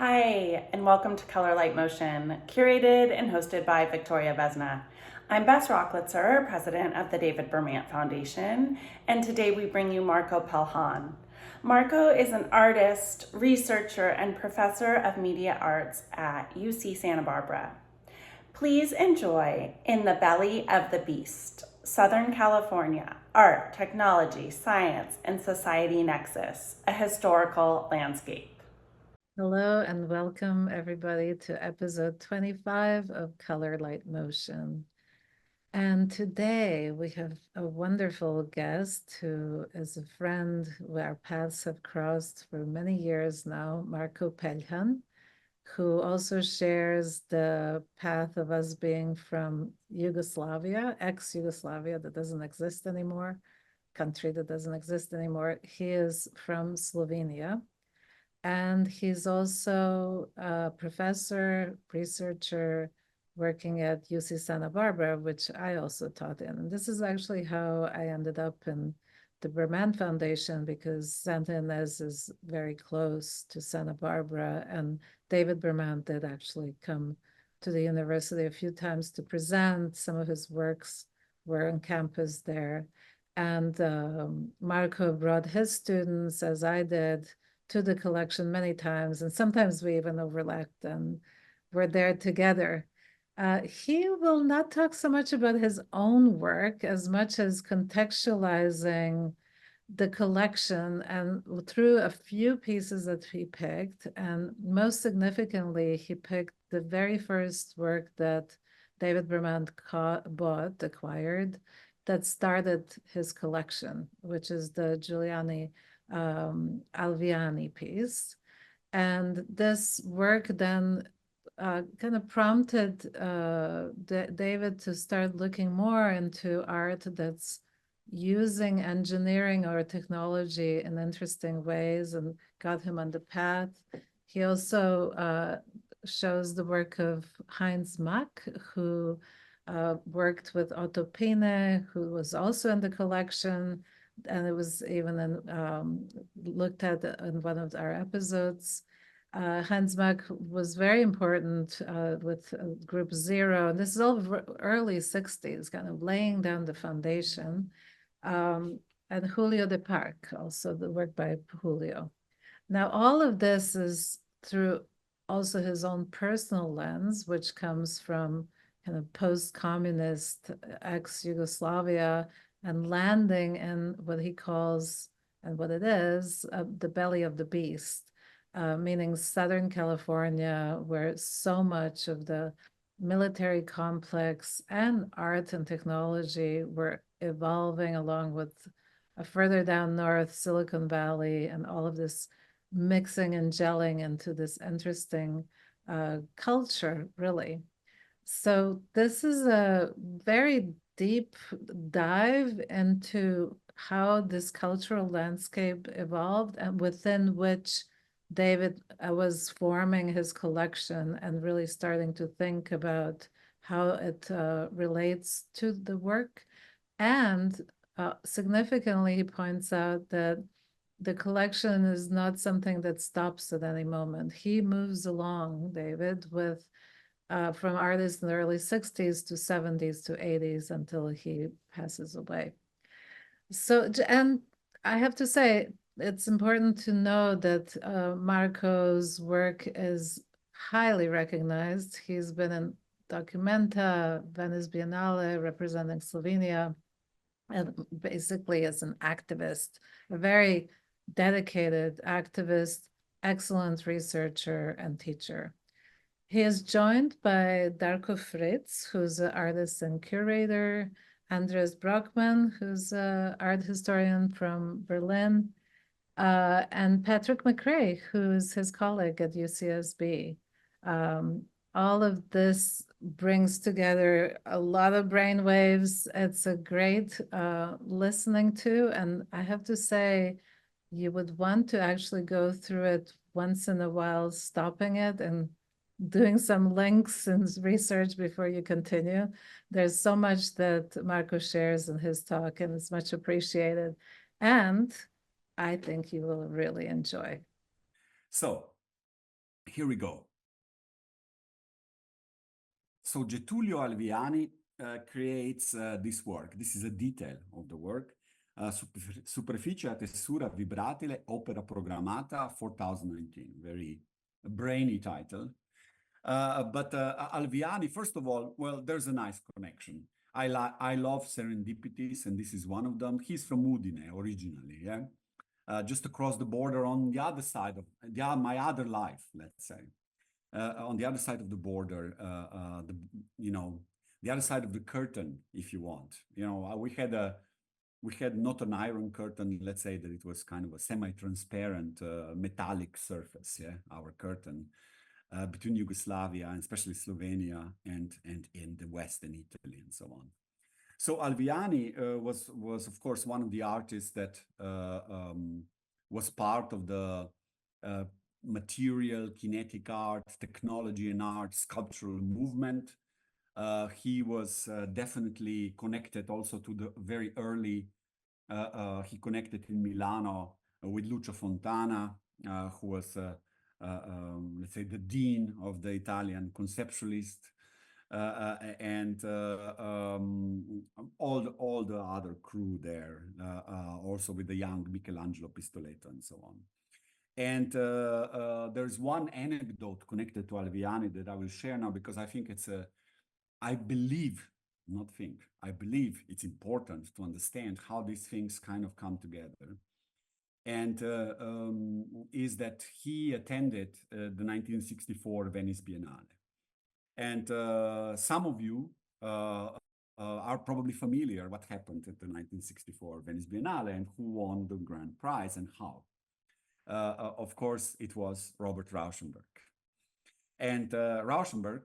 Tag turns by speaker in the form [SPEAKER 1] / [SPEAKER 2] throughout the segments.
[SPEAKER 1] Hi, and welcome to Color Light Motion, curated and hosted by Victoria Vesna. I'm Bess Rocklitzer, president of the David Berman Foundation, and today we bring you Marko Peljhan. Marko is an artist, researcher, and professor of media arts at UC Santa Barbara. Please enjoy In the Belly of the Beast, Southern California, Art, Technology, Science, and Society Nexus, a Historical Landscape.
[SPEAKER 2] Hello and welcome everybody to episode 25 of Color Light Motion. And today we have a wonderful guest who is a friend where our paths have crossed for many years now, Marko Peljhan, who also shares the path of us being from Yugoslavia, ex-Yugoslavia that doesn't exist anymore, country that doesn't exist anymore. He is from Slovenia. And he's also a professor, researcher, working at UC Santa Barbara, which I also taught in. And this is actually how I ended up in the Berman Foundation, because Santa Ynez is very close to Santa Barbara. And David Berman did actually come to the university a few times to present. Some of his works were on campus there. And Marko brought his students, as I did, to the collection many times, and sometimes we even overlapped and were there together. He will not talk so much about his own work as much as contextualizing the collection and through a few pieces that he picked. And most significantly, he picked the very first work that David Berman acquired, that started his collection, which is the Giuliani Alviani piece. And this work then kind of prompted David to start looking more into art that's using engineering or technology in interesting ways, and got him on the path. He also shows the work of Heinz Mack, who worked with Otto Pine, who was also in the collection, and it was even looked at in one of our episodes. Heinz Mack was very important with Group Zero. And this is all early 60s, kind of laying down the foundation. And Julio de Parc, also the work by Julio. Now, all of this is through also his own personal lens, which comes from kind of post-communist ex-Yugoslavia, and landing in what he calls, and what it is, the belly of the beast, meaning Southern California, where so much of the military complex and art and technology were evolving, along with further down north, Silicon Valley, and all of this mixing and gelling into this interesting culture, really. So this is a very deep dive into how this cultural landscape evolved, and within which David was forming his collection and really starting to think about how it relates to the work. And significantly, he points out that the collection is not something that stops at any moment. He moves along, David, with from artists in the early 60s to 70s to 80s until he passes away. So, and I have to say, it's important to know that Marko's work is highly recognized. He's been in Documenta, Venice Biennale, representing Slovenia, and basically as an activist, a very dedicated activist, excellent researcher and teacher. He is joined by Darko Fritz, who's an artist and curator, Andres Brockman, who's an art historian from Berlin, and Patrick McRae, who's his colleague at UCSB. All of this brings together a lot of brainwaves. It's a great listening to, and I have to say, you would want to actually go through it once in a while, stopping it and doing some links and research before you continue. There's so much that Marko shares in his talk, and it's much appreciated. And I think you will really enjoy.
[SPEAKER 3] So here we go. So Getulio Alviani creates this work. This is a detail of the work. Superficie a tessura vibratile, opera programmata 4019. Very brainy title. But Alviani, first of all, well, there's a nice connection. I love serendipities, and this is one of them. He's from Udine originally, yeah? Just across the border on the other side of my other life, let's say. On the other side of the border, the other side of the curtain, if you want. We had not an iron curtain, let's say that it was kind of a semi-transparent metallic surface, yeah, our curtain between Yugoslavia and especially Slovenia and in the West and Italy and so on. So Alviani was of course one of the artists that was part of the material, kinetic art, technology and art, sculptural movement. He was definitely connected also to the very early, he connected in Milano with Lucio Fontana, who was, let's say, the dean of the Italian conceptualist, and all the other crew there, also with the young Michelangelo Pistoletto and so on. And there's one anecdote connected to Alviani that I will share now, because I think it's I believe it's important to understand how these things kind of come together. And is that he attended the 1964 Venice Biennale. And some of you are probably familiar what happened at the 1964 Venice Biennale and who won the grand prize and how. Of course, it was Robert Rauschenberg. And Rauschenberg,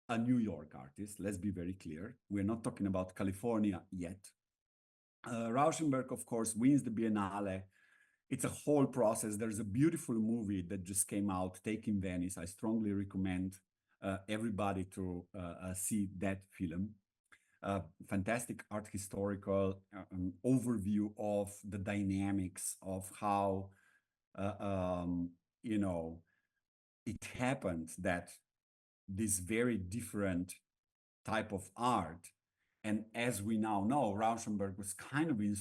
[SPEAKER 3] a New York artist, let's be very clear. We're not talking about California yet. Rauschenberg, of course, wins the Biennale. It's a whole process. There's a beautiful movie that just came out, Taking Venice. I strongly recommend everybody to see that film. Fantastic art historical overview of the dynamics of how it happened that this very different type of art, and as we now know, Rauschenberg was kind of an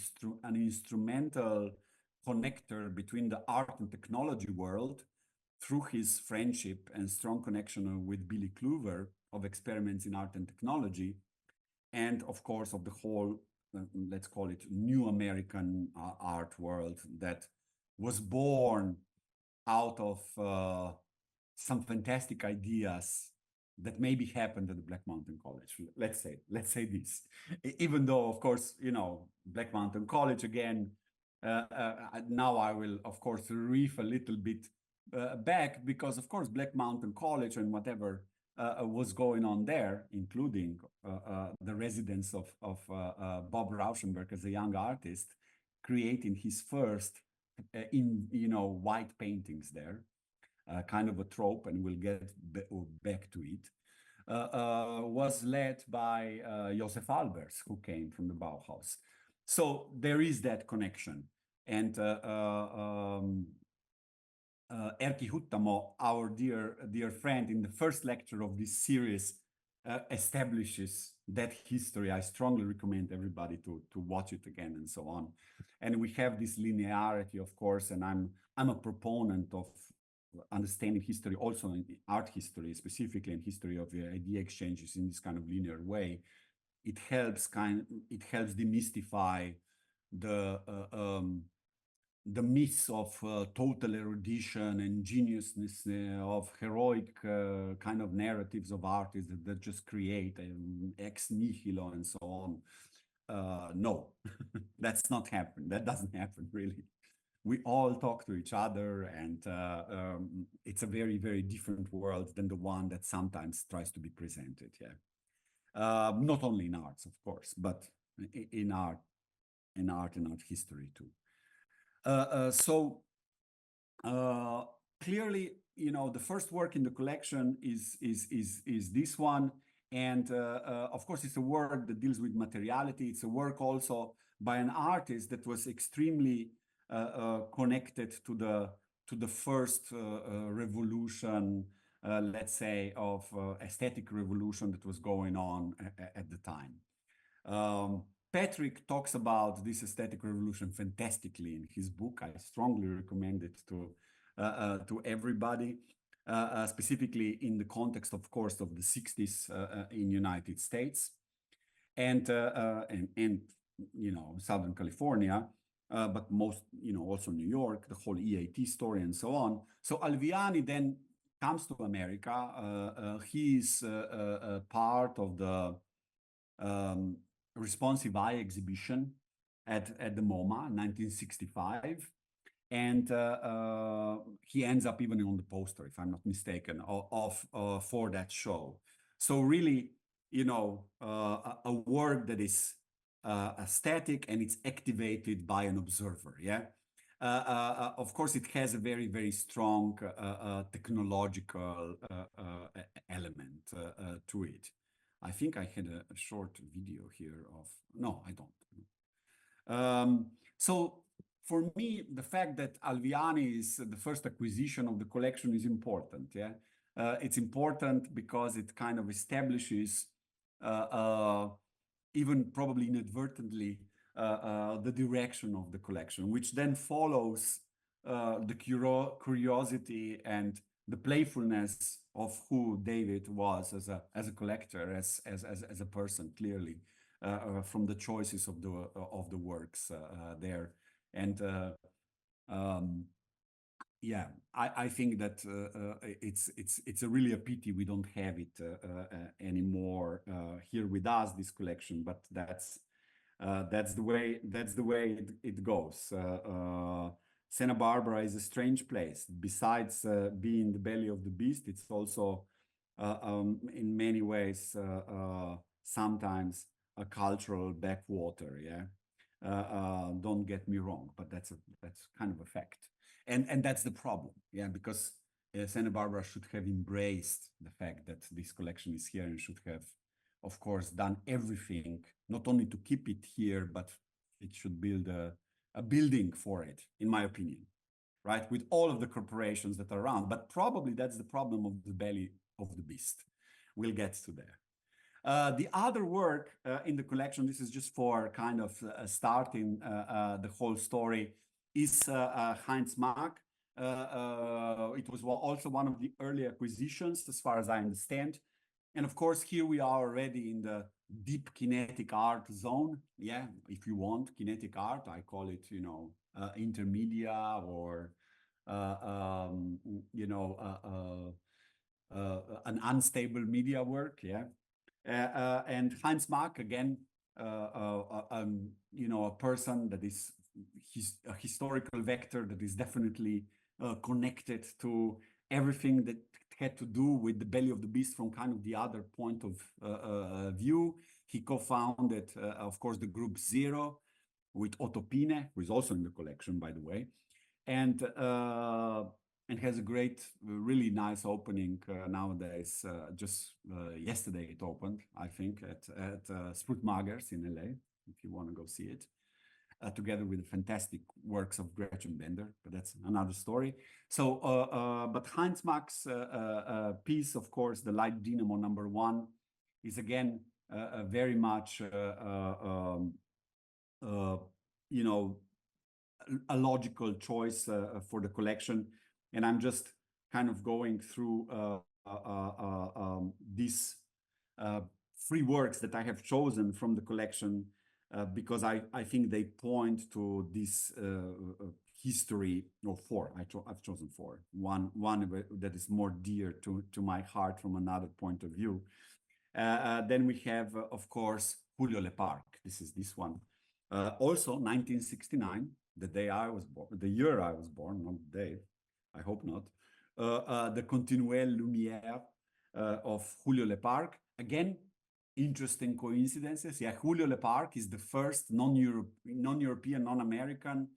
[SPEAKER 3] instrumental connector between the art and technology world through his friendship and strong connection with Billy Kluver of Experiments in Art and Technology, and of course of the whole, let's call it, new American art world that was born out of some fantastic ideas that maybe happened at the Black Mountain College. Let's say this, even though, of course, Black Mountain College again. Now I will, of course, reef a little bit back, because, of course, Black Mountain College and whatever was going on there, including the residence of Bob Rauschenberg as a young artist, creating his first white paintings there, kind of a trope, and we'll get back to it, was led by Josef Albers, who came from the Bauhaus. So there is that connection. And Erkki Huttamo, our dear friend, in the first lecture of this series, establishes that history. I strongly recommend everybody to watch it again and so on. And we have this linearity, of course, and I'm a proponent of understanding history, also in art history, specifically in history of the idea exchanges in this kind of linear way. It helps demystify the myths of total erudition and geniusness, of heroic kind of narratives of artists that just create ex nihilo and so on. No, that's not happen. That doesn't happen, really. We all talk to each other, and it's a very, very different world than the one that sometimes tries to be presented. Yeah, not only in arts, of course, but in art and art history too. So clearly, the first work in the collection is this one, and of course, it's a work that deals with materiality. It's a work also by an artist that was extremely connected to to the first revolution, let's say, of aesthetic revolution that was going on at the time. Patrick talks about this aesthetic revolution fantastically in his book. I strongly recommend it to everybody, specifically in the context, of course, of the 60s in United States and you know, Southern California, but most, you know, also New York, the whole EAT story and so on. So Alviani then comes to America. He's part of the Responsive Eye exhibition at the MoMA in 1965. And he ends up even on the poster, if I'm not mistaken, for that show. So really, you know, a work that is static and it's activated by an observer, yeah? Of course, it has a very, very strong technological element to it. I think I had a short video here of, no, I don't. So for me, the fact that Alviani is the first acquisition of the collection is important, yeah? It's important because it kind of establishes, even probably inadvertently, the direction of the collection, which then follows the curiosity and the playfulness of who David was as a collector, as a person, clearly, from the choices of the works there. And yeah, I think that it's a really a pity we don't have it anymore here with us, this collection. But that's the way it goes. Santa Barbara is a strange place. Besides being the belly of the beast, it's also in many ways sometimes a cultural backwater. Yeah, don't get me wrong, but that's kind of a fact. And that's the problem, yeah, because Santa Barbara should have embraced the fact that this collection is here and should have, of course, done everything, not only to keep it here, but it should build a building for it, in my opinion, right? With all of the corporations that are around. But probably that's the problem of the belly of the beast. We'll get to there. The other work in the collection, this is just for kind of starting the whole story, is Heinz Mack. It was also one of the early acquisitions, as far as I understand. And of course, here we are already in the deep kinetic art zone. Yeah, if you want kinetic art, I call it, you know, intermedia or, you know, an unstable media work. Yeah. And Heinz Mack, again, you know, a person that is a historical vector that is definitely connected to everything that had to do with the belly of the beast from kind of the other point of view. He co-founded, of course, the group Zero with Otto Pine, who is also in the collection, by the way, and has a great, really nice opening nowadays. Just yesterday it opened, I think, at Sprutmagers in LA, if you want to go see it. Together with the fantastic works of Gretchen Bender, but that's another story. So, but Heinz Mack's piece, of course, the Light Dynamo #1, is again very much, you know, a logical choice for the collection. And I'm just kind of going through these 3 works that I have chosen from the collection. Because I think they point to this history, or 4. I've chosen 4. One that is more dear to my heart from another point of view. Then we have, of course, Julio Leparc. This is this one. Also 1969, the day I was born, the year I was born, not the day, I hope not. The Continuelle Lumière of Julio Leparc. Again, interesting coincidences. Yeah, Julio Leparc is the first non-European, non-American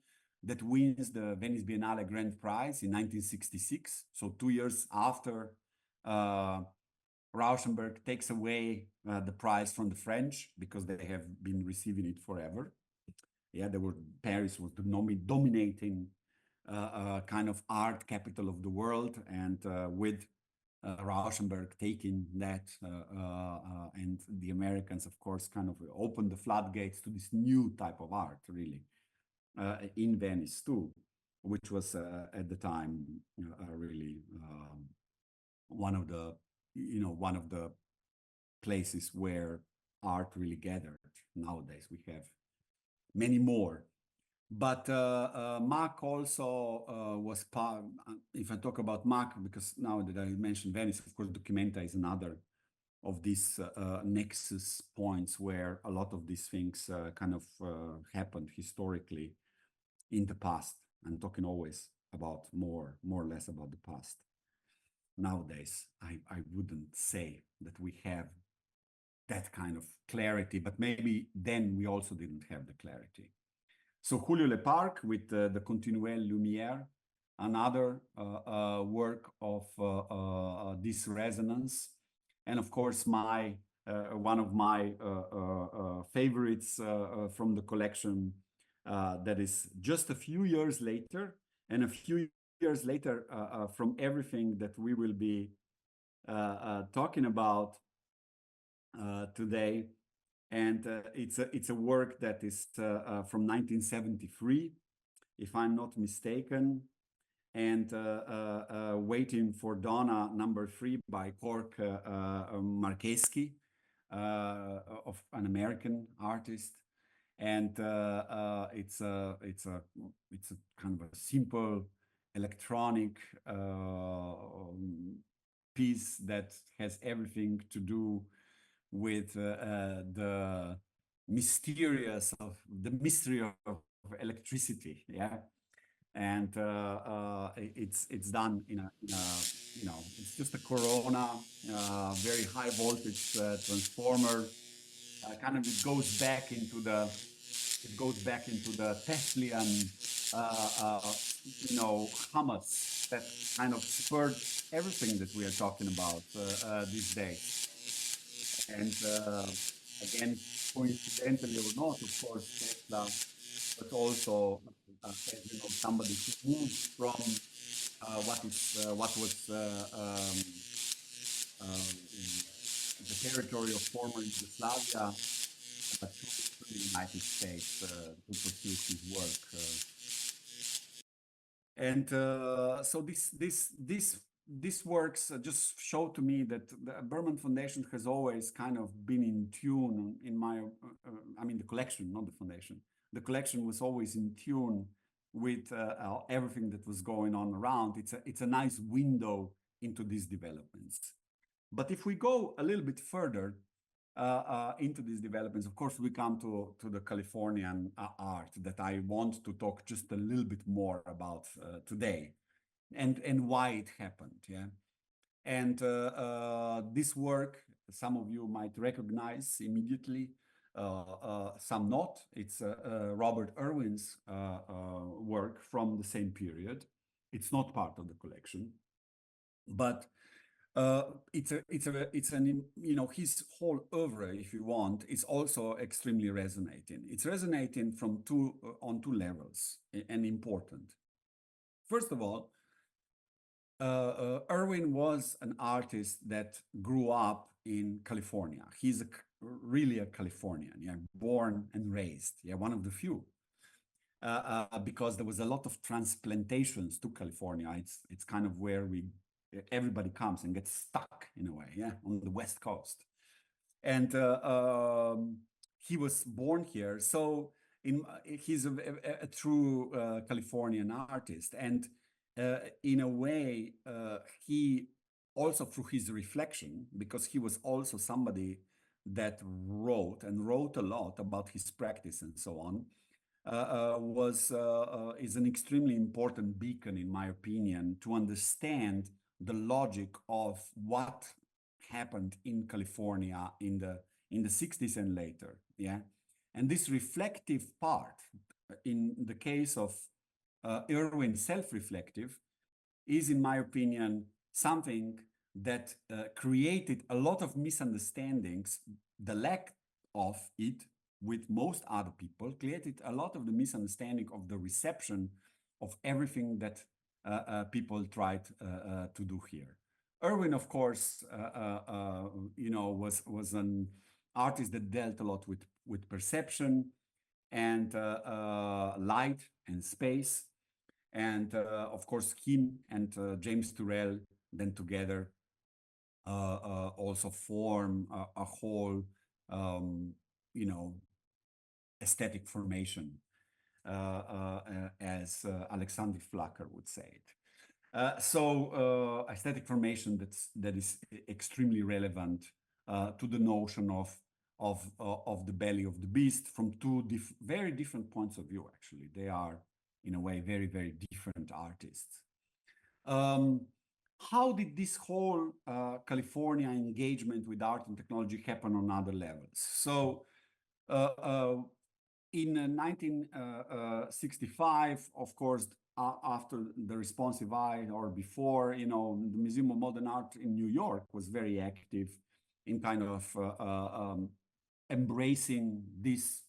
[SPEAKER 3] that wins the Venice Biennale Grand Prize in 1966. So 2 years after Rauschenberg takes away the prize from the French, because they have been receiving it forever. Yeah, Paris was dominating kind of art capital of the world, and with Rauschenberg taking that, and the Americans, of course, kind of opened the floodgates to this new type of art, really, in Venice too, which was at the time really one of the places where art really gathered. Nowadays we have many more. But Mark also was part, if I talk about Mark, because now that I mentioned Venice, of course, Documenta is another of these nexus points where a lot of these things kind of happened historically in the past. I'm talking always about more or less about the past. Nowadays, I wouldn't say that we have that kind of clarity, but maybe then we also didn't have the clarity. So Julio Leparc with the Continuelle Lumière, another work of this resonance, and of course my one of my favorites from the collection that is just a few years later, and a few years later from everything that we will be talking about today. And it's a work that is from 1973, if I'm not mistaken, and Waiting for Donna #3 by Cork Marcheski, of an American artist. And it's a kind of a simple electronic piece that has everything to do with the mystery of electricity, yeah, and it's done in a it's just a Corona, very high voltage transformer. Kind of it goes back into the Teslian hummus that kind of spurred everything that we are talking about these days. And again, coincidentally or not, of course, Tesla, but also, as you know, somebody who moved from what was the territory of former Yugoslavia to the United States to pursue his work. And so these works just show to me that the Berman Foundation has always kind of been in tune in my, I mean the collection, not the foundation. The collection was always in tune with everything that was going on around. It's a nice window into these developments. But if we go a little bit further into these developments, of course, we come to the Californian art that I want to talk just a little bit more about today. And why it happened, yeah. And this work, some of you might recognize immediately, some not. It's Robert Irwin's work from the same period. It's not part of the collection, but it's an his whole oeuvre, if you want, is also extremely resonating. It's resonating from on two levels and important. First of all, Irwin was an artist that grew up in California. He's really a Californian, yeah, born and raised, yeah, one of the few, because there was a lot of transplantations to California. It's kind of where everybody comes and gets stuck in a way, yeah, on the West Coast. And he was born here, so he's a true Californian artist. And in a way, he also, through his reflection, because he was also somebody that wrote a lot about his practice and so on, is an extremely important beacon, in my opinion, to understand the logic of what happened in California in the 60s and later, yeah. And this reflective part, in the case of Irwin, self-reflective, is, in my opinion, something that created a lot of misunderstandings. The lack of it with most other people created a lot of the misunderstanding of the reception of everything that people tried to do here. Irwin, of course, was an artist that dealt a lot with perception and light and space. And of course, him and James Turrell then together also form a whole, aesthetic formation, as Alexander Flacker would say it. So aesthetic formation that is extremely relevant to the notion of the belly of the beast from two very different points of view. Actually, they are in a way very, very different artists. How did this whole California engagement with art and technology happen on other levels? So in 1965, of course, after the Responsive Eye or before, the Museum of Modern Art in New York was very active in kind of embracing these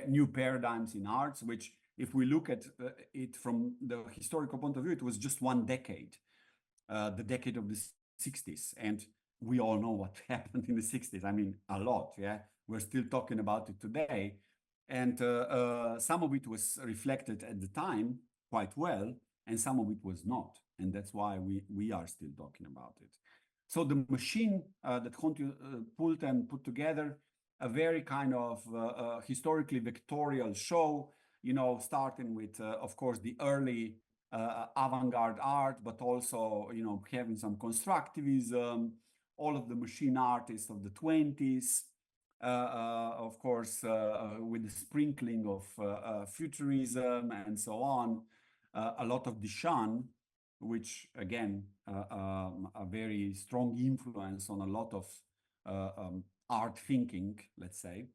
[SPEAKER 3] new paradigms in arts, which if we look at it from the historical point of view, it was just one decade, the decade of the 60s. And we all know what happened in the 60s. I mean, a lot, yeah? We're still talking about it today. And some of it was reflected at the time quite well, and some of it was not. And that's why we are still talking about it. So the machine that Conti pulled and put together a very kind of historically vectorial show, starting with, of course, the early avant-garde art, but also, having some constructivism, all of the machine artists of the 20s, of course, with the sprinkling of futurism and so on, a lot of Duchamp, which again, a very strong influence on a lot of art thinking, let's say.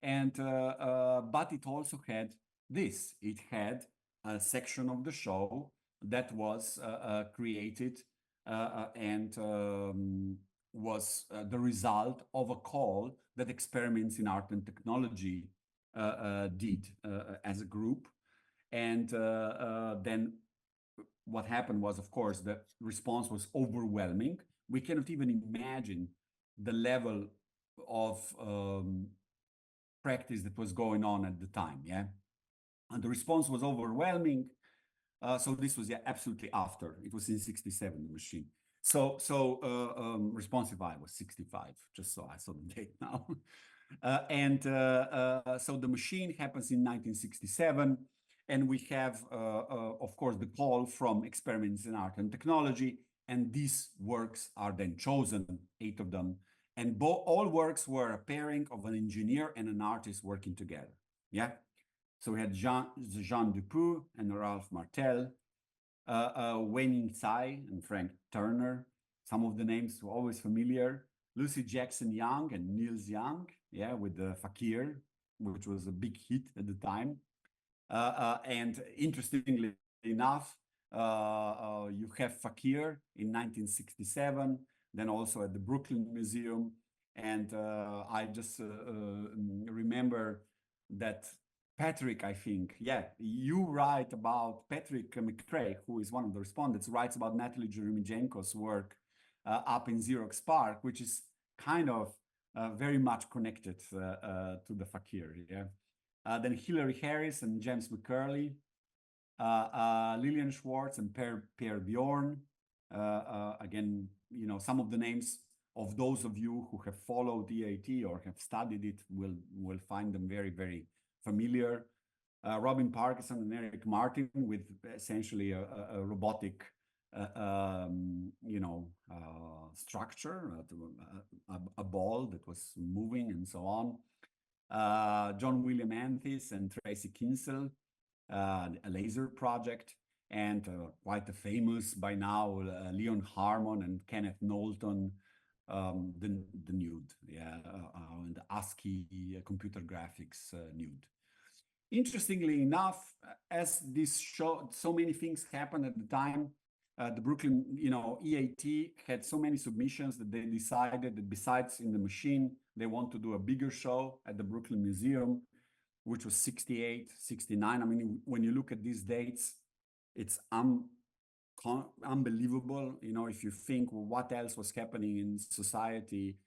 [SPEAKER 3] And but it also had this. It had a section of the show that was created and was the result of a call that Experiments in Art and Technology did as a group. And then what happened was, of course, the response was overwhelming. We cannot even imagine the level of practice that was going on at the time, yeah? And the response was overwhelming. So this was, yeah, absolutely after. It was in 67, the machine. So Responsive Eye was 65, just so I saw the date now. So the machine happens in 1967, and we have, of course, the call from Experiments in Art and Technology, and these works are then chosen, 8 of them, and all works were a pairing of an engineer and an artist working together, yeah? So we had Jean Dupuy and Ralph Martel, Wen Tsai and Frank Turner. Some of the names were always familiar. Lucy Jackson Young and Niels Young, yeah, with the Fakir, which was a big hit at the time. And interestingly enough, you have Fakir in 1967, then also at the Brooklyn Museum. And I just remember that Patrick, I think, yeah, you write about Patrick McCrae, who is one of the respondents, writes about Natalie Jeremijenko's work up in Xerox PARC, which is kind of very much connected to the Fakir, yeah. Then Hilary Harris and James McCurley, Lillian Schwartz and Pierre Bjorn. Again, some of the names of those of you who have followed EAT or have studied it will find them very, very familiar. Robin Parkinson and Eric Martin with essentially a robotic, structure, a ball that was moving and so on. John William Anthis and Tracy Kinsel, a laser project, and quite a famous by now Leon Harmon and Kenneth Knowlton, the nude, yeah, and the ASCII computer graphics nude. Interestingly enough, as this show, so many things happened at the time. The Brooklyn, EAT had so many submissions that they decided that besides in the machine, they want to do a bigger show at the Brooklyn Museum, which was 68, 69. I mean, when you look at these dates, it's unbelievable. You know, if you think what else was happening in society,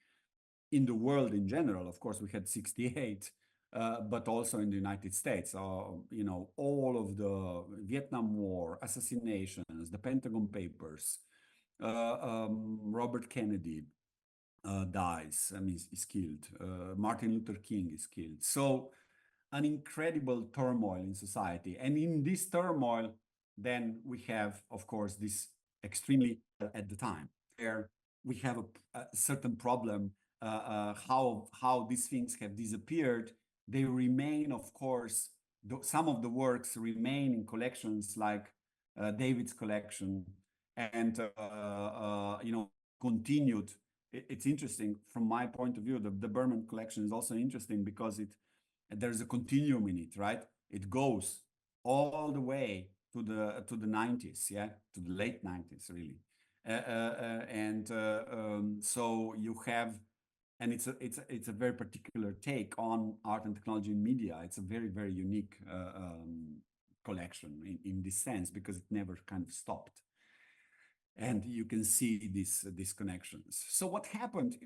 [SPEAKER 3] in the world in general. Of course, we had 68, but also in the United States. You know, all of the Vietnam War, assassinations, the Pentagon Papers, Robert Kennedy dies, I mean, is killed. Martin Luther King is killed. So an incredible turmoil in society. And in this turmoil, then we have, of course, this extremely at the time where we have a certain problem, how these things have disappeared. They remain, of course, some of the works remain in collections like David's collection, and you know, continued. It's interesting from my point of view. The Berman collection is also interesting because there's a continuum in it, right? It goes all the way to the 90s, yeah, to the late 90s, really. So you have, and it's a very particular take on art and technology in media. It's a very, very unique collection in this sense, because it never kind of stopped. And you can see these connections. So what happened,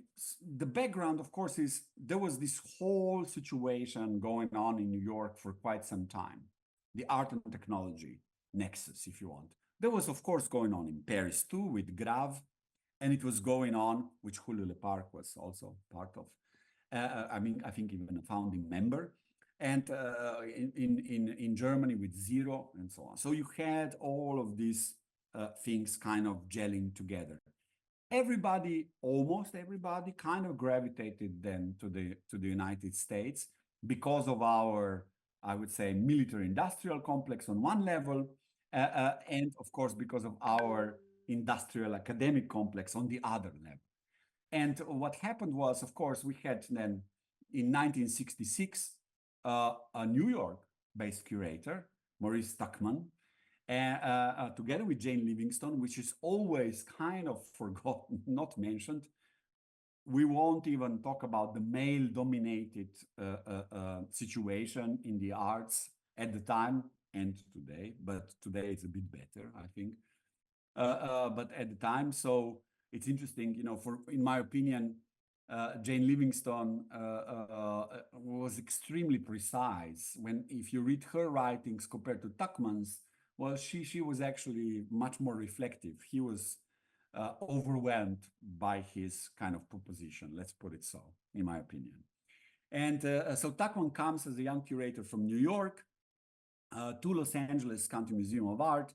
[SPEAKER 3] the background, of course, is there was this whole situation going on in New York for quite some time. The art and technology nexus, if you want. There was, of course, going on in Paris too, with Grave, and it was going on, which Julio Leparc was also part of. I mean, I think even a founding member. And in Germany with Zero and so on. So you had all of these things kind of gelling together. Everybody, almost everybody, kind of gravitated then to the United States because of our, I would say, military-industrial complex on one level, and of course because of our industrial academic complex on the other level. And what happened was, of course, we had then in 1966 a New York-based curator, Maurice Tuckman, together with Jane Livingston, which is always kind of forgotten, not mentioned. We won't even talk about the male-dominated situation in the arts at the time and today, but today it's a bit better, I think. But at the time, so it's interesting, you know, in my opinion, Jane Livingston was extremely precise. If you read her writings compared to Tuckman's, well, she was actually much more reflective. He was overwhelmed by his kind of proposition, let's put it so, in my opinion. And so Tuckman comes as a young curator from New York to Los Angeles County Museum of Art.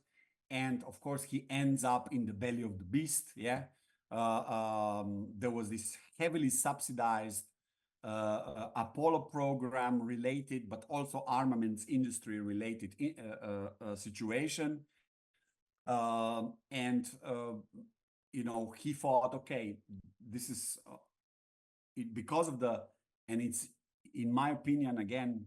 [SPEAKER 3] And of course, he ends up in the belly of the beast, yeah? There was this heavily subsidized Apollo program related, but also armaments industry related situation. You know, he thought, okay, this is because of and it's, in my opinion, again,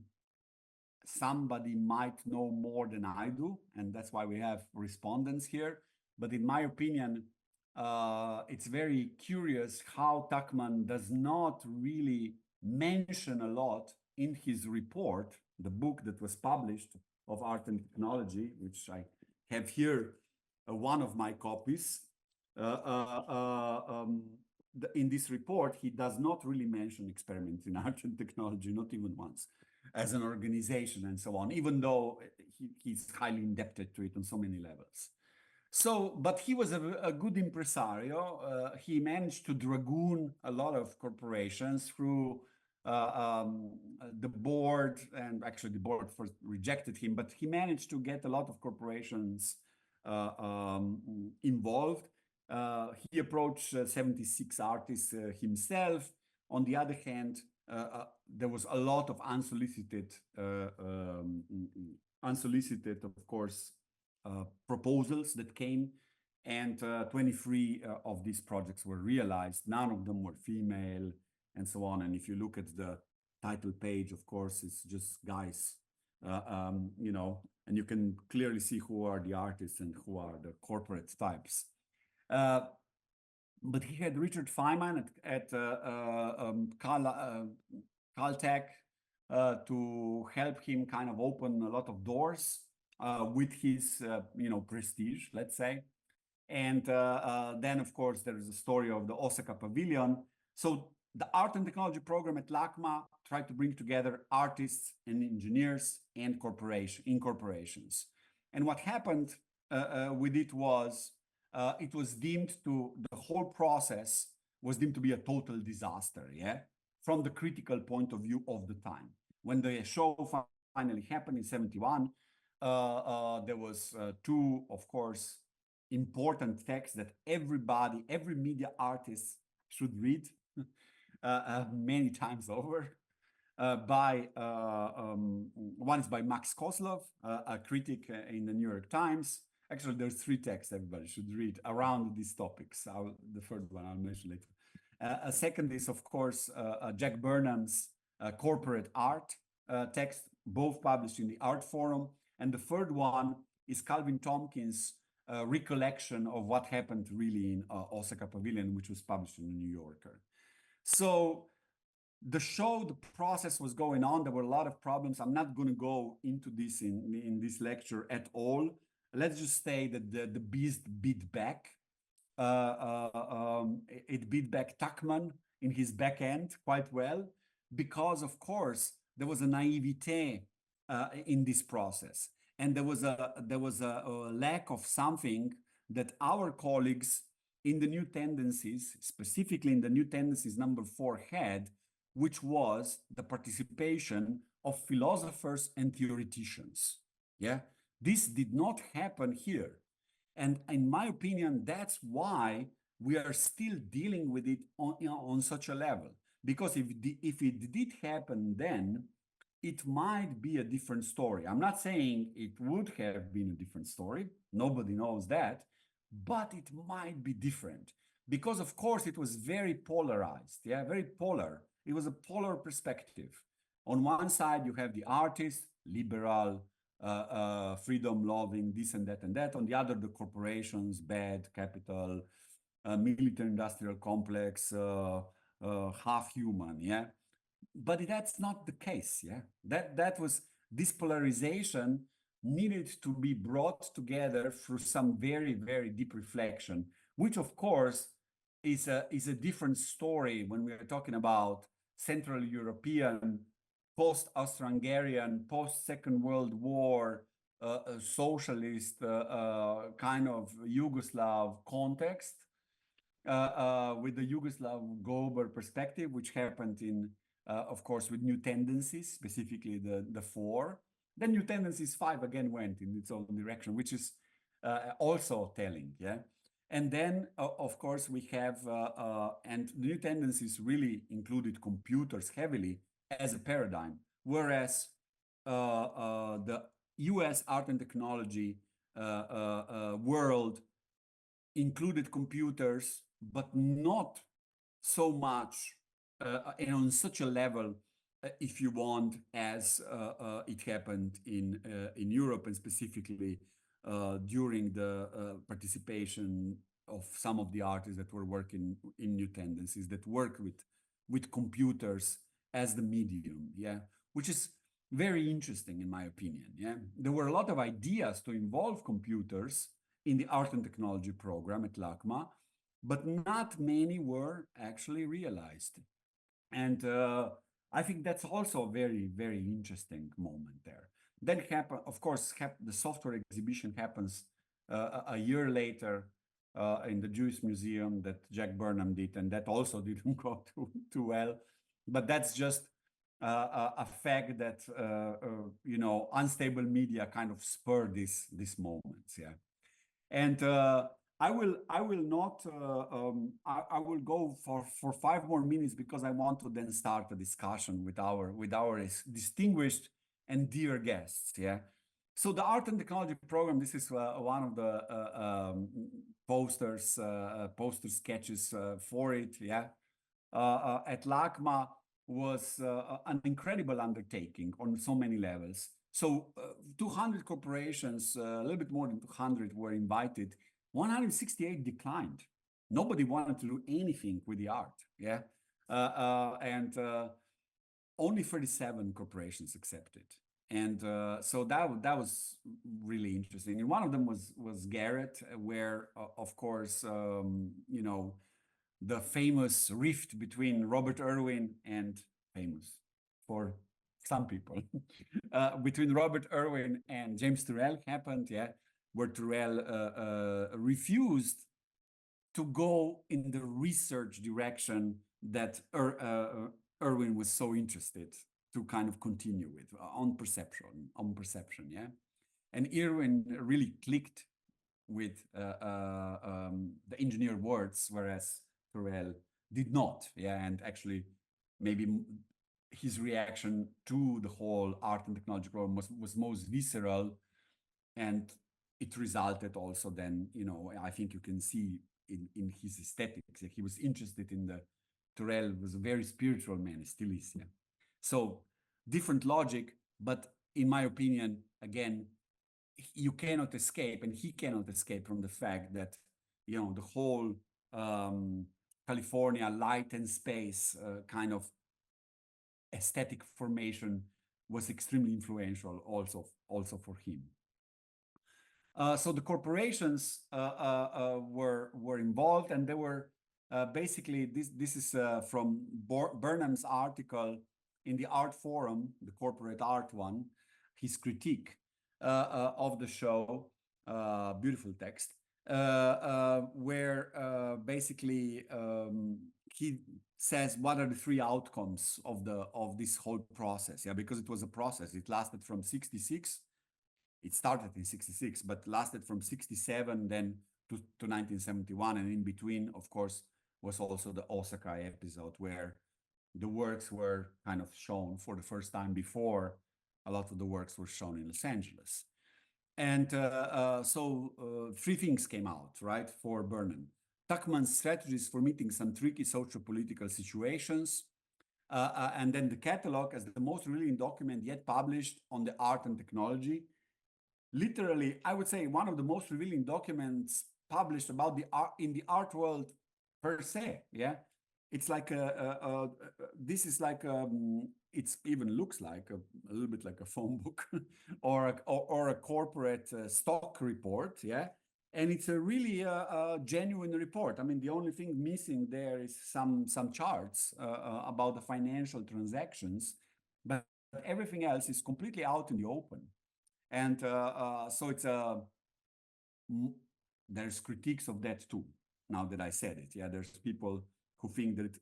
[SPEAKER 3] somebody might know more than I do, and that's why we have respondents here. But in my opinion, it's very curious how Tuckman does not really mention a lot in his report, the book that was published of Art and Technology, which I have here, one of my copies. In this report, he does not really mention experiments in art and technology, not even once, as an organization and so on, even though he's highly indebted to it on so many levels. So, but he was a good impresario. He managed to dragoon a lot of corporations through the board, and actually the board first rejected him, but he managed to get a lot of corporations involved. He approached 76 artists himself. On the other hand, there was a lot of unsolicited, of course, proposals that came, and 23 of these projects were realized. None of them were female, and so on. And if you look at the title page, of course, it's just guys, you know, and you can clearly see who are the artists and who are the corporate types. But he had Richard Feynman at Caltech to help him kind of open a lot of doors. with his, prestige, let's say. And then, of course, there is a story of the Osaka Pavilion. So the art and technology program at LACMA tried to bring together artists and engineers and corporations. And what happened with it was the whole process was deemed to be a total disaster, from the critical point of view of the time. When the show finally happened in 71, there was two, of course, important texts that every media artist should read many times over. One is by Max Kozlov, a critic in the New York Times. Actually, there's three texts everybody should read around these topics. The third one I'll mention later. A second is, of course, Jack Burnham's Corporate Art text, both published in the Art Forum. And the third one is Calvin Tompkins' recollection of what happened really in Osaka Pavilion, which was published in the New Yorker. So the process was going on. There were a lot of problems. I'm not going to go into this in this lecture at all. Let's just say that the beast beat back. It beat back Tuckman in his back end quite well, because, of course, there was a naivete in this process. And there was a lack of something that our colleagues in the New Tendencies, specifically in the New Tendencies number 4 had, which was the participation of philosophers and theoreticians. This did not happen here. And in my opinion, that's why we are still dealing with it on such a level. Because if it did happen then, it might be a different story. I'm not saying it would have been a different story. Nobody knows that. But it might be different. Because, of course, it was very polarized. Very polar. It was a polar perspective. On one side, you have the artist, liberal, freedom-loving, this and that and that. On the other, the corporations, bad, capital, military-industrial complex, half human, But that's not the case, That was, this polarization needed to be brought together through some very, very deep reflection, which, of course, is a different story when we are talking about Central European, post-Austro-Hungarian, post-Second World War, socialist kind of Yugoslav context, with the Yugoslav Gober perspective, which happened in, of course, with New Tendencies, specifically the 4. Then New Tendencies 5 again went in its own direction, which is also telling, And then, of course, we have, and the New Tendencies really included computers heavily as a paradigm, whereas the US art and technology world included computers, but not so much and on such a level, if you want, as it happened in Europe, and specifically during the participation of some of the artists that were working in New Tendencies, that worked with computers as the medium, which is very interesting in my opinion. There were a lot of ideas to involve computers in the art and technology program at LACMA, but not many were actually realized. And I think that's also a very, very interesting moment there. Then of course, the software exhibition happens a year later in the Jewish Museum that Jack Burnham did, and that also didn't go too well. But that's just a fact that unstable media kind of spur these moments, And I will not. I will go for 5 more minutes because I want to then start a discussion with our distinguished and dear guests. So the art and technology program. This is one of the poster sketches for it. At LACMA was an incredible undertaking on so many levels. So 200 corporations, a little bit more than 200 were invited. 168 declined. Nobody wanted to do anything with the art. And only 37 corporations accepted. And so that was really interesting. And one of them was Garrett, where of course you know, the famous rift between Robert Irwin and famous for some people between Robert Irwin and James Turrell happened, yeah, where Turrell refused to go in the research direction that Irwin was so interested to kind of continue with on perception, yeah. And Irwin really clicked with the engineered words, whereas Turrell did not, yeah. And actually, maybe his reaction to the whole art and technology problem was most visceral, and it resulted also then, you know, I think you can see in his aesthetics that he was interested in the Turrell was a very spiritual man, he still is, yeah. So different logic, but in my opinion, again, you cannot escape, and he cannot escape from the fact that, you know, the whole California light and space kind of aesthetic formation was extremely influential also for him. So the corporations were involved, and they were basically, this is from Burnham's article in the Art Forum, the corporate art one, his critique of the show, beautiful text, where basically he says what are the three outcomes of this whole process, yeah, because it was a process. It lasted from 66. It started in 66, but lasted from 67 then to 1971. And in between, of course, was also the Osaka episode where the works were kind of shown for the first time. Before, a lot of the works were shown in Los Angeles. And so three things came out, right, for Burnham. Tuckman's strategies for meeting some tricky socio-political situations, and then the catalog as the most revealing document yet published on the art and technology. Literally, I would say one of the most revealing documents published about the art in the art world per se. Yeah, it's like this is like it's even looks like a little bit like a phone book or a corporate stock report. Yeah, and it's a really genuine report. I mean, the only thing missing there is some charts about the financial transactions, but everything else is completely out in the open. And so it's there's critiques of that too. Now that I said it, yeah, there's people who think that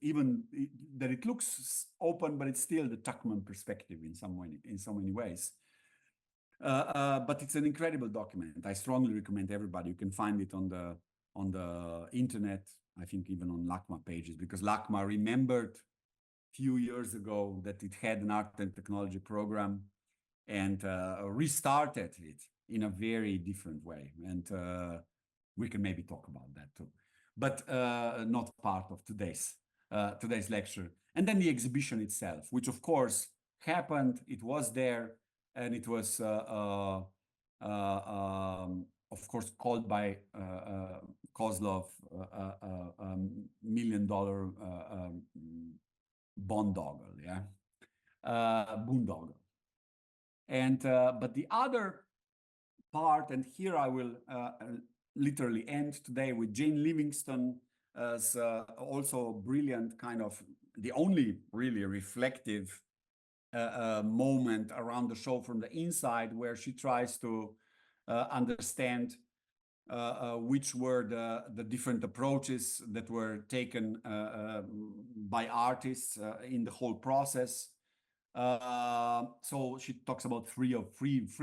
[SPEAKER 3] that it looks open, but it's still the Tuckman perspective in so many ways. But it's an incredible document. I strongly recommend everybody. You can find it on the internet. I think even on LACMA pages, because LACMA remembered a few years ago that it had an art and technology program, and restarted it in a very different way. And we can maybe talk about that too, but not part of today's lecture. And then the exhibition itself, which of course happened, it was there, and it was of course called by Kozlov $1 million boondoggle, yeah, boondoggle. And but the other part, and here I will literally end today with Jane Livingston as also brilliant, kind of the only really reflective moment around the show from the inside, where she tries to understand which were the different approaches that were taken by artists in the whole process. So she talks about three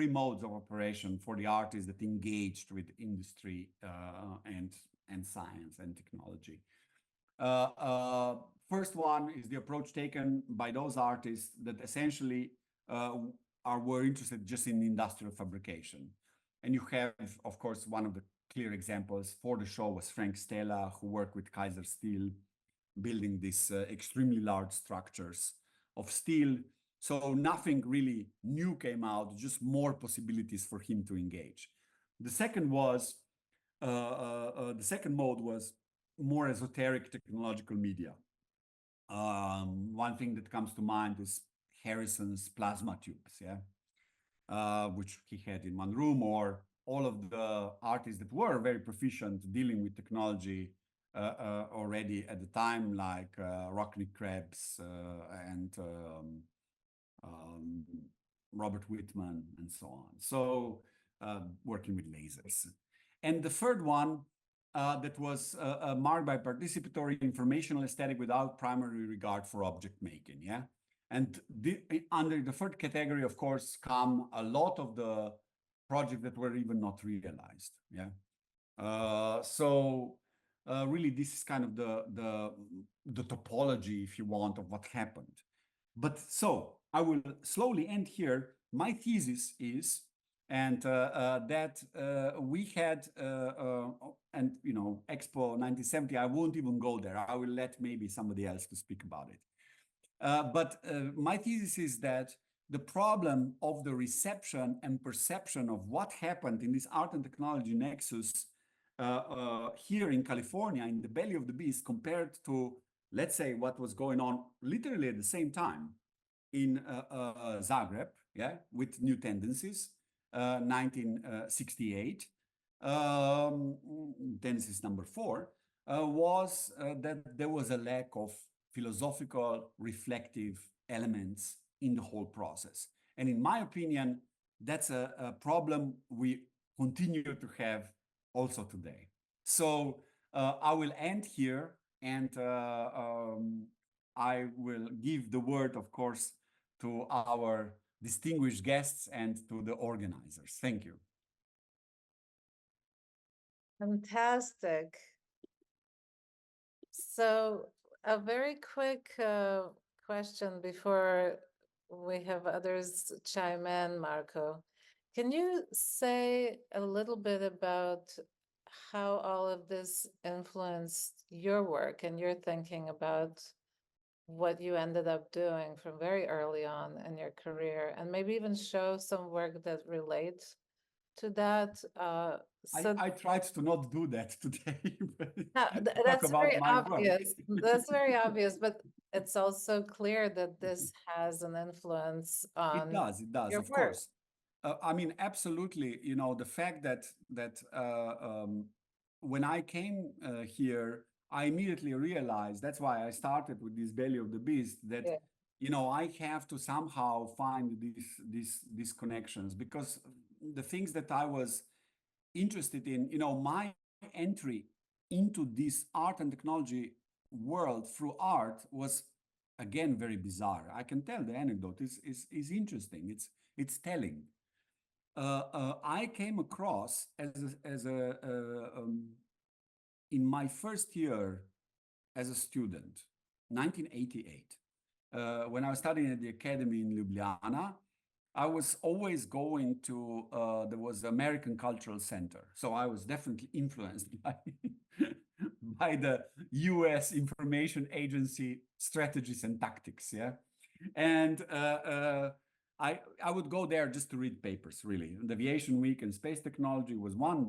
[SPEAKER 3] modes of operation for the artists that engaged with industry and science and technology. First one is the approach taken by those artists that essentially were interested just in industrial fabrication. And you have, of course, one of the clear examples for the show was Frank Stella, who worked with Kaiser Steel, building these extremely large structures of steel. So nothing really new came out, just more possibilities for him to engage. The second was, the second mode was more esoteric technological media. One thing that comes to mind is Harrison's plasma tubes, yeah? which he had in one room, or all of the artists that were very proficient dealing with technology already at the time, like Rockney Krebs and Robert Whitman and so on. So working with lasers. And the third one that was marked by participatory informational aesthetic without primary regard for object making, yeah? And under the third category, of course, come a lot of the projects that were even not realized, yeah? Really, this is kind of the topology, if you want, of what happened. But so I will slowly end here. My thesis is, and that we had, and you know, Expo 1970, I won't even go there. I will let maybe somebody else to speak about it. But my thesis is that the problem of the reception and perception of what happened in this art and technology nexus here in California, in the belly of the beast, compared to, let's say, what was going on literally at the same time in Zagreb, yeah, with New Tendencies, 1968, tendencies number 4, was that there was a lack of philosophical, reflective elements in the whole process. And in my opinion, that's a problem we continue to have also today. So I will end here, and I will give the word, of course, to our distinguished guests and to the organizers. Thank you.
[SPEAKER 2] Fantastic. So a very quick question before we have others chime in, Marko. Can you say a little bit about how all of this influenced your work and your thinking about what you ended up doing from very early on in your career, and maybe even show some work that relates to that?
[SPEAKER 3] I tried to not do that today.
[SPEAKER 2] That's very obvious. That's very obvious, but it's also clear that this has an influence on
[SPEAKER 3] it does,
[SPEAKER 2] your
[SPEAKER 3] of
[SPEAKER 2] work.
[SPEAKER 3] course. I mean, absolutely. You know, the fact that when I came here, I immediately realized, that's why I started with this belly of the beast, that yeah, you know, I have to somehow find these connections, because the things that I was interested in, you know, my entry into this art and technology world through art was, again, very bizarre. I can tell the anecdote is interesting. It's telling. I came across in my first year as a student, 1988, when I was studying at the academy in Ljubljana. I was always going to, there was the American Cultural Center. So I was definitely influenced by the US Information Agency strategies and tactics, yeah? And I would go there just to read papers, really. The Aviation Week and Space Technology was one.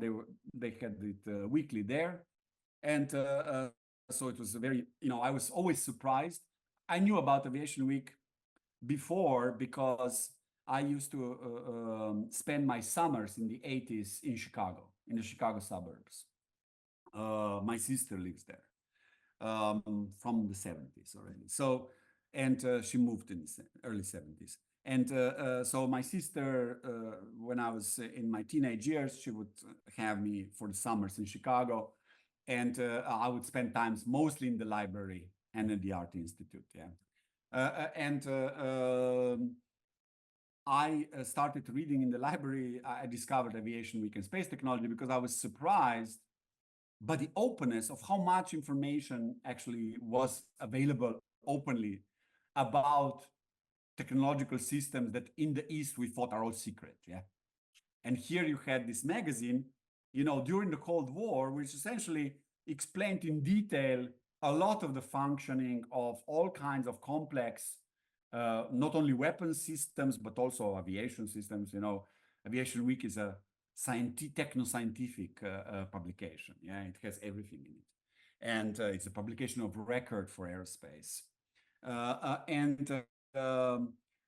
[SPEAKER 3] They had it weekly there. And so it was a very, you know, I was always surprised. I knew about Aviation Week before, because I used to spend my summers in the 80s in Chicago, in the Chicago suburbs. My sister lives there from the 70s already. So, and she moved in the early 70s. And so my sister, when I was in my teenage years, she would have me for the summers in Chicago. And I would spend times mostly in the library and at the Art Institute, yeah. I started reading in the library. I discovered Aviation Week and Space Technology because I was surprised by the openness of how much information actually was available openly about technological systems that in the East we thought are all secret, yeah. And here you had this magazine, you know, during the Cold War, which essentially explained in detail a lot of the functioning of all kinds of complex, not only weapon systems, but also aviation systems. You know, Aviation Week is a techno-scientific publication. Yeah, it has everything in it. And it's a publication of record for aerospace.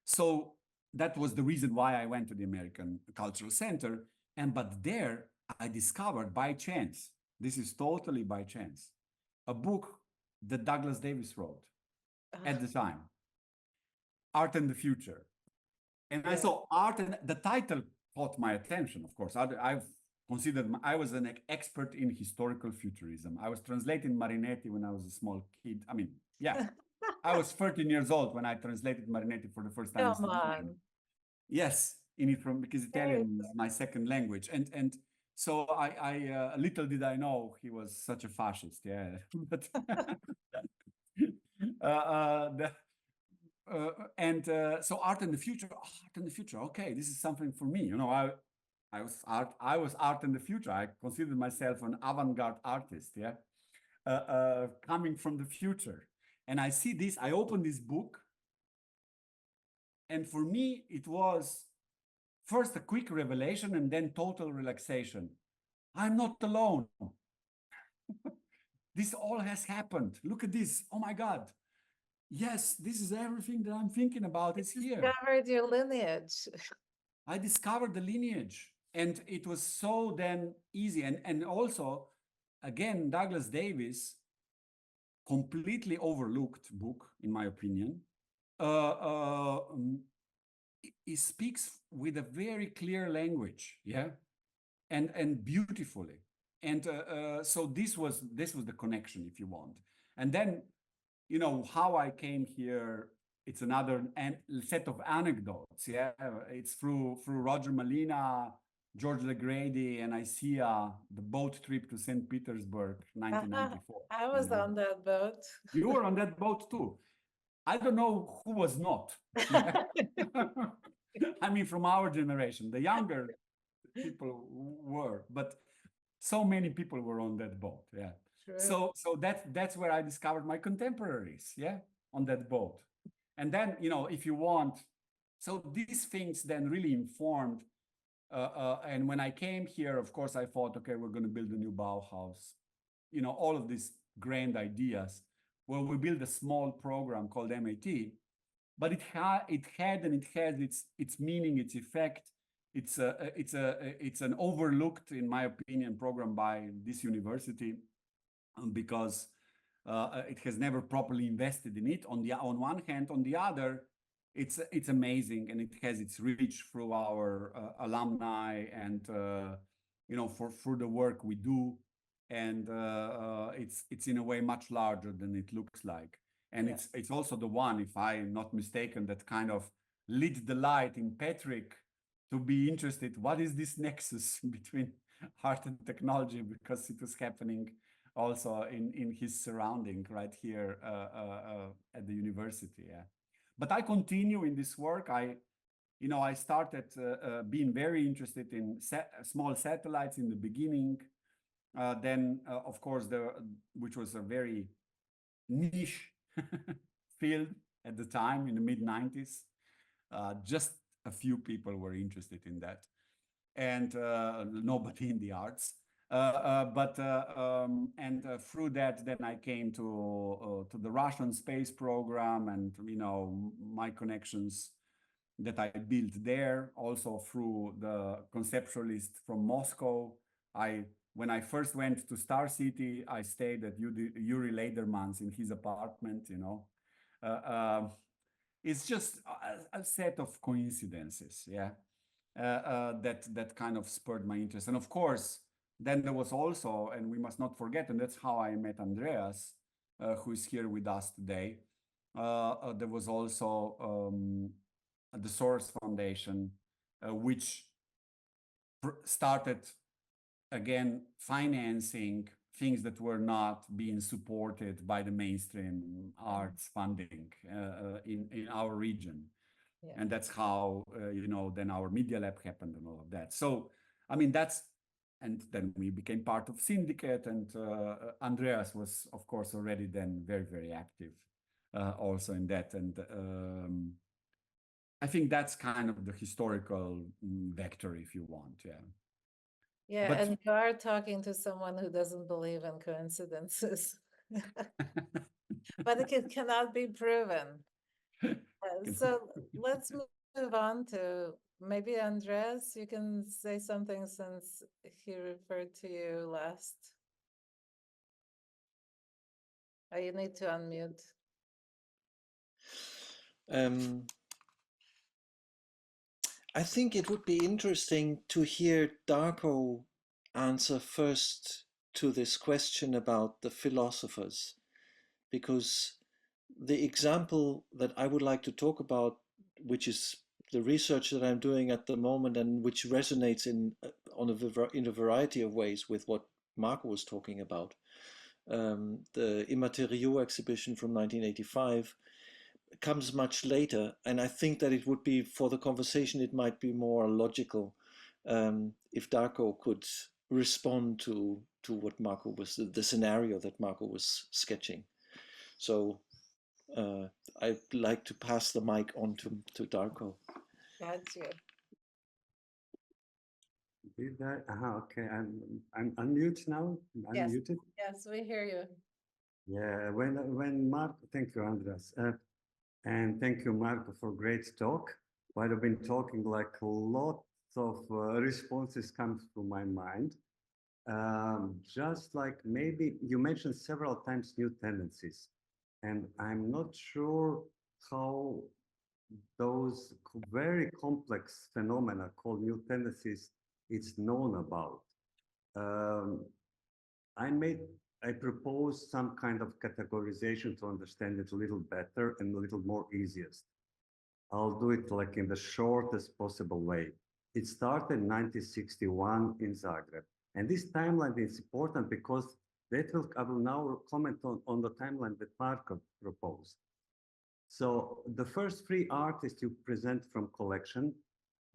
[SPEAKER 3] So that was the reason why I went to the American Cultural Center. But there I discovered by chance, this is totally by chance, a book that Douglas Davis wrote at the time, Art and the Future. And I saw art, and the title caught my attention, of course. I've considered, I was an expert in historical futurism. I was translating Marinetti when I was a small kid. I mean, yeah, I was 13 years old when I translated Marinetti for the first time.
[SPEAKER 2] Come on.
[SPEAKER 3] Yes, because Italian is my second language. And so I little did I know he was such a fascist, yeah. But so art in the future, okay, this is something for me. You know, I was art in the future. I considered myself an avant-garde artist, yeah, coming from the future. And I see this, I opened this book, and for me, it was first a quick revelation and then total relaxation. I'm not alone. This all has happened. Look at this. Oh my God. Yes, this is everything that I'm thinking about. It's here.
[SPEAKER 2] Discovered your lineage.
[SPEAKER 3] I discovered the lineage, and it was so then easy. And also, again, Douglas Davis, completely overlooked book, in my opinion. He speaks with a very clear language, yeah, and beautifully. And so this was the connection, if you want. And then, you know, how I came here, it's another set of anecdotes, yeah. It's through Roger Malina, George LeGrady, and ICEA, the boat trip to St. Petersburg, 1994.
[SPEAKER 2] I was on that boat.
[SPEAKER 3] You were on that boat too. I don't know who was not. I mean, from our generation, the younger people were, but so many people were on that boat, yeah. True. So that's where I discovered my contemporaries, yeah, on that boat. And then, you know, if you want, so these things then really informed. And when I came here, of course, I thought, okay, we're going to build a new Bauhaus. You know, all of these grand ideas. Well, we built a small program called MAT, but it had and it has its meaning, its effect. It's an overlooked, in my opinion, program by this university, because it has never properly invested in it. On one hand, on the other, it's amazing, and it has its reach through our alumni and you know, for the work we do, and it's in a way much larger than it looks like. And yeah, it's also the one, if I'm not mistaken, that kind of lit the light in Patrick to be interested. What is this nexus between art and technology? Because it was happening also in his surrounding right here at the university. Yeah. But I continue in this work. I started being very interested in small satellites in the beginning. Then, of course, which was a very niche field at the time in the mid-90s. Just a few people were interested in that, and nobody in the arts. Through that, then I came to the Russian space program, and you know, my connections that I built there, also through the conceptualist from Moscow. When I first went to Star City, I stayed at Yuri Lederman's in his apartment. You know, it's just a set of coincidences, yeah, that kind of spurred my interest. And of course, then there was also, and we must not forget, and that's how I met Andreas, who is here with us today. There was also the Source Foundation, which started again financing things that were not being supported by the mainstream arts funding in our region. Yeah. And that's how you know, then our Media Lab happened and all of that. So I mean, and then we became part of Syndicate, and Andreas was, of course, already then very, very active also in that. And I think that's kind of the historical vector, if you want, yeah.
[SPEAKER 2] Yeah, but, and you are talking to someone who doesn't believe in coincidences. But it cannot be proven. So let's move move on to maybe Andres. You can say something since he referred to you last. Oh, you need to unmute.
[SPEAKER 4] I think it would be interesting to hear Darko answer first to this question about the philosophers, because the example that I would like to talk about, which is the research that I'm doing at the moment and which resonates in a variety of ways with what Marko was talking about, the Immateriaux exhibition from 1985, comes much later, and I think that it would be, for the conversation, it might be more logical if Darko could respond to what Marko was, the scenario that Marko was sketching. So I'd like to pass the mic on to Darko.
[SPEAKER 2] That's you.
[SPEAKER 3] Did that? Okay. I'm unmute now.
[SPEAKER 2] Yes.
[SPEAKER 3] Unmuted.
[SPEAKER 2] Yes, we hear you.
[SPEAKER 3] Yeah. When Mark, thank you, Andres, and thank you, Marko, for great talk. While I've been talking, like a lot of responses come through my mind. Just like maybe you mentioned several times new tendencies, and I'm not sure how those very complex phenomena called new tendencies it's known about. I propose some kind of categorization to understand it a little better and a little more easiest. I'll do it like in the shortest possible way. It started in 1961 in Zagreb. And this timeline is important because I will now comment on the timeline that Marko proposed. So the first three artists you present from collection,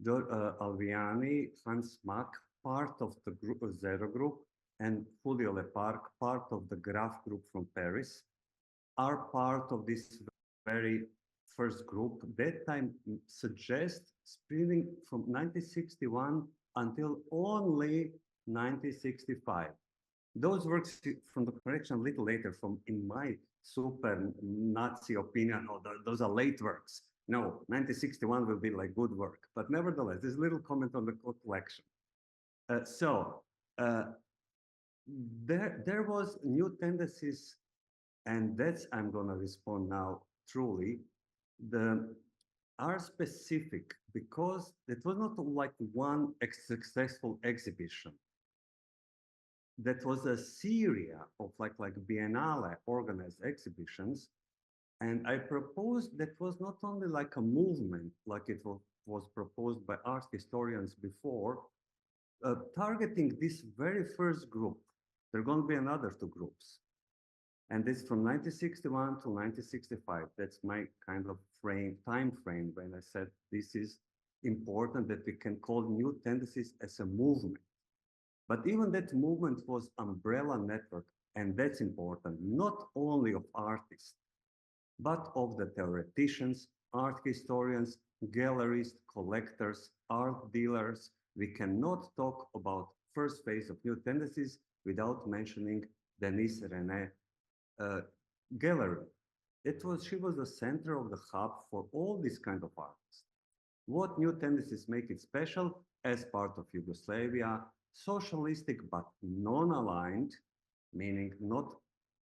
[SPEAKER 3] Alviani, Hans Mack, part of the group, Zero Group, and Julio Leparc, part of the Graph Group from Paris, are part of this very first group. That time suggests spreading from 1961 until only 1965. Those works from the collection a little later, from in my super Nazi opinion, those are late works. No, 1961 will be like good work, but nevertheless, this little comment on the collection. There was new tendencies, and that's I'm gonna respond now truly. Are specific because it was not like one successful exhibition. That was a series of like Biennale organized exhibitions. And I proposed that was not only like a movement, like it was proposed by art historians before, targeting this very first group. There are going to be another two groups. And this from 1961 to 1965. That's my kind of time frame when I said this is important that we can call new tendencies as a movement. But even that movement was umbrella network, and that's important, not only of artists, but of the theoreticians, art historians, gallerists, collectors, art dealers. We cannot talk about first phase of new tendencies without mentioning Denise René gallery. She was the center of the hub for all these kind of artists. What new tendencies make it special? As part of Yugoslavia, socialistic but non-aligned, meaning not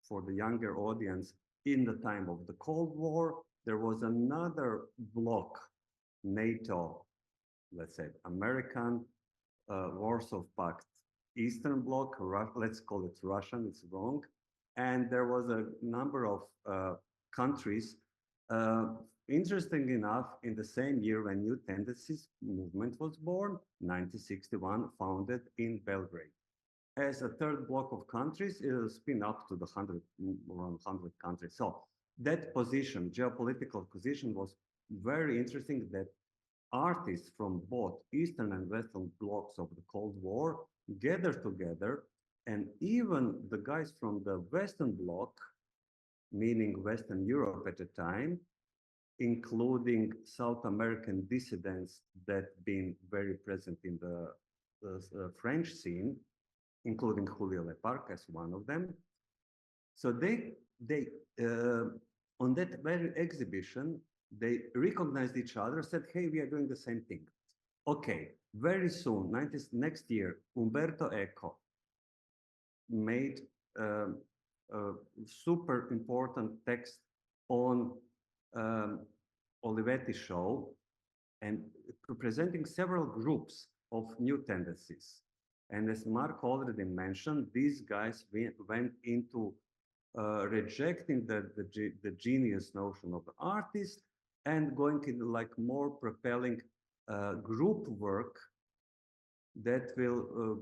[SPEAKER 3] for the younger audience. In the time of the Cold War, there was another bloc, NATO, let's say American, Warsaw Pact, Eastern Bloc, let's call it Russian, it's wrong. And there was a number of countries. Interesting enough, in the same year when New Tendencies movement was born, 1961, founded in Belgrade. As a third block of countries, it will spin up to the around 100 countries. So that position, geopolitical position, was very interesting, that artists from both Eastern and Western blocks of the Cold War gathered together, and even the guys from the Western bloc, meaning Western Europe at the time, including South American dissidents that been very present in the French scene, including Julio Leparc as one of them. So they on that very exhibition, they recognized each other, said, hey, we are doing the same thing. Okay, very soon, next year, Umberto Eco made a super important text on Olivetti show and presenting several groups of new tendencies. And as Mark already mentioned, these guys went into rejecting the genius notion of the artist and going into like more propelling group work that will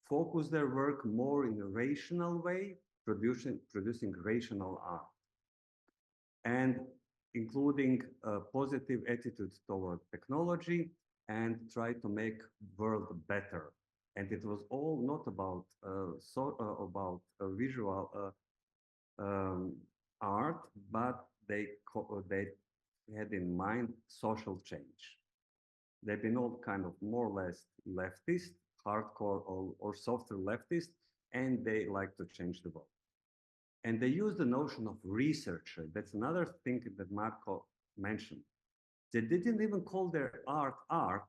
[SPEAKER 3] focus their work more in a rational way, producing rational art, and including a positive attitude toward technology and try to make world better. And it was all not about visual art, but they had in mind social change. They've been all kind of more or less leftist, hardcore or softer leftist, and they like to change the world. And they use the notion of researcher. That's another thing that Marko mentioned. They didn't even call their art,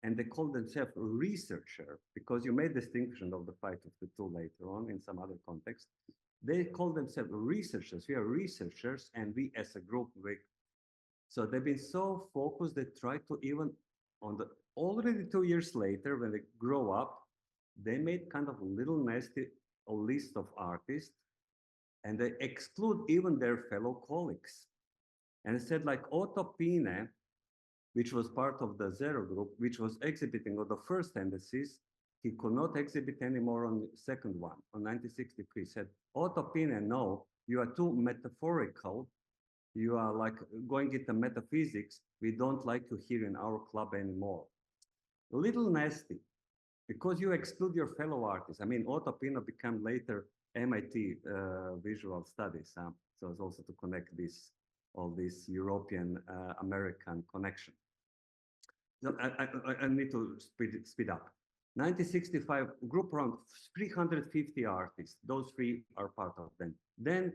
[SPEAKER 3] and they called themselves researcher, because you made distinction of the fight of the two later on in some other context. They call themselves researchers. We are researchers, and we as a group, so they've been so focused, they try to even on the already 2 years later, when they grow up, they made kind of a little nasty list of artists, and they exclude even their fellow colleagues. And it said like Otto Pine, which was part of the Zero group, which was exhibiting on the first tendencies, he could not exhibit anymore on the second one, on 1963. He said, Otto Pine, no, you are too metaphorical. You are like going into metaphysics. We don't like you here in our club anymore. A little nasty, because you exclude your fellow artists. I mean, Otto Pino became later MIT Visual Studies. So it's also to connect all this European American connection. So I need to speed up. 1965, group around 350 artists. Those three are part of them. Then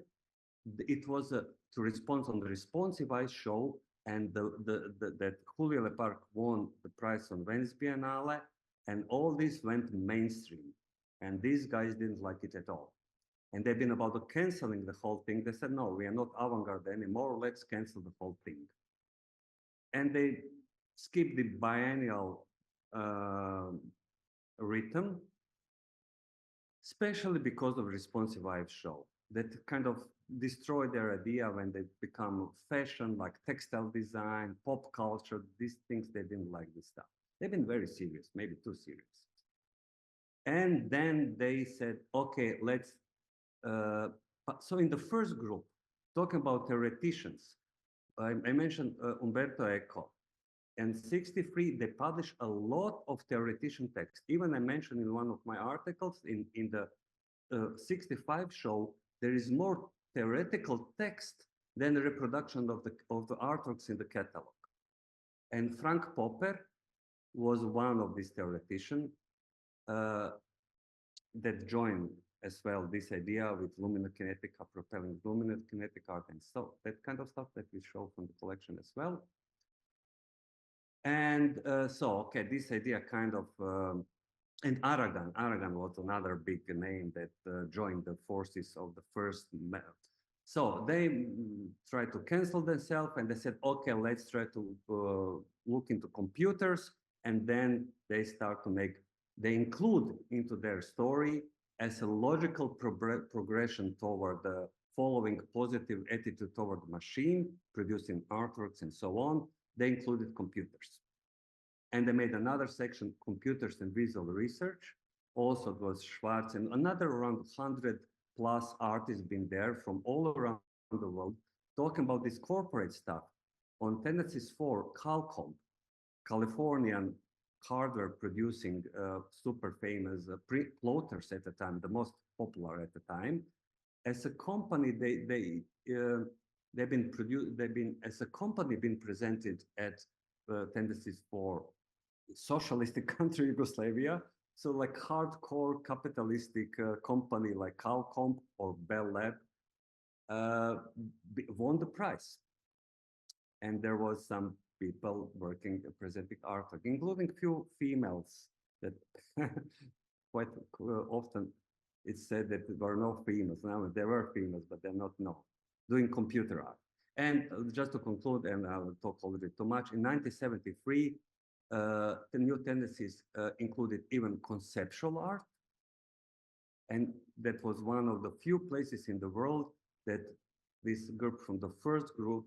[SPEAKER 3] it was to respond on the responsive eye show, and that Julio Leparc won the prize on Venice Biennale, and all this went mainstream. And these guys didn't like it at all. And they've been about to canceling the whole thing. They said, no, we are not avant-garde anymore. Let's cancel the whole thing. And they skipped the biennial rhythm, especially because of responsive eye show. That kind of destroy their idea when they become fashion, like textile design, pop culture, these things. They didn't like this stuff. They've been very serious, maybe too serious. And then they said, okay, let's, so in the first group, talking about theoreticians, I mentioned Umberto Eco. And 63, they published a lot of theoretician texts. Even I mentioned in one of my articles in the 65 show, there is more theoretical text than the reproduction of the artworks in the catalog. And Frank Popper was one of these theoreticians that joined as well this idea with luminokinetica, propelling luminokinetic art, and so that kind of stuff that we show from the collection as well. And so, okay, this idea kind of, and Aragon was another big name that joined the forces of the first. So they tried to cancel themselves, and they said, okay, let's try to look into computers. And then they start to make, they include into their story as a logical progression toward the following positive attitude toward the machine, producing artworks and so on. They included computers. And they made another section, computers and visual research. Also, it was Schwarz and another around 100 plus artists been there from all around the world, talking about this corporate stuff. On tendencies for Qualcomm, Californian hardware producing super famous plotters at the time, the most popular at the time. As a company, they've been as a company been presented at tendencies for socialistic country Yugoslavia. So like hardcore capitalistic company like Qualcomm or Bell Lab won the prize.
[SPEAKER 5] and there was some people working presenting artwork, including few females that quite often it's said that there were no females. Now there were females, but they're not doing computer art. And just to conclude, and I'll talk already too much, in 1973, the new tendencies included even conceptual art. And that was one of the few places in the world that this group from the first group,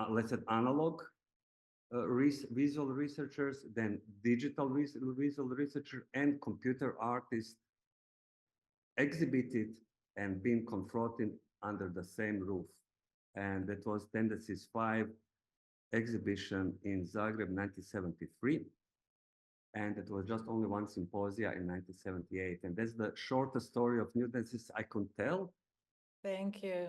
[SPEAKER 5] let's say analog visual researchers, then digital visual researcher and computer artists exhibited and been confronted under the same roof. And that was Tendencies 5 exhibition in Zagreb, 1973. And it was just only one symposia in 1978. And that's the shortest story of new tendencies I could tell.
[SPEAKER 2] Thank you.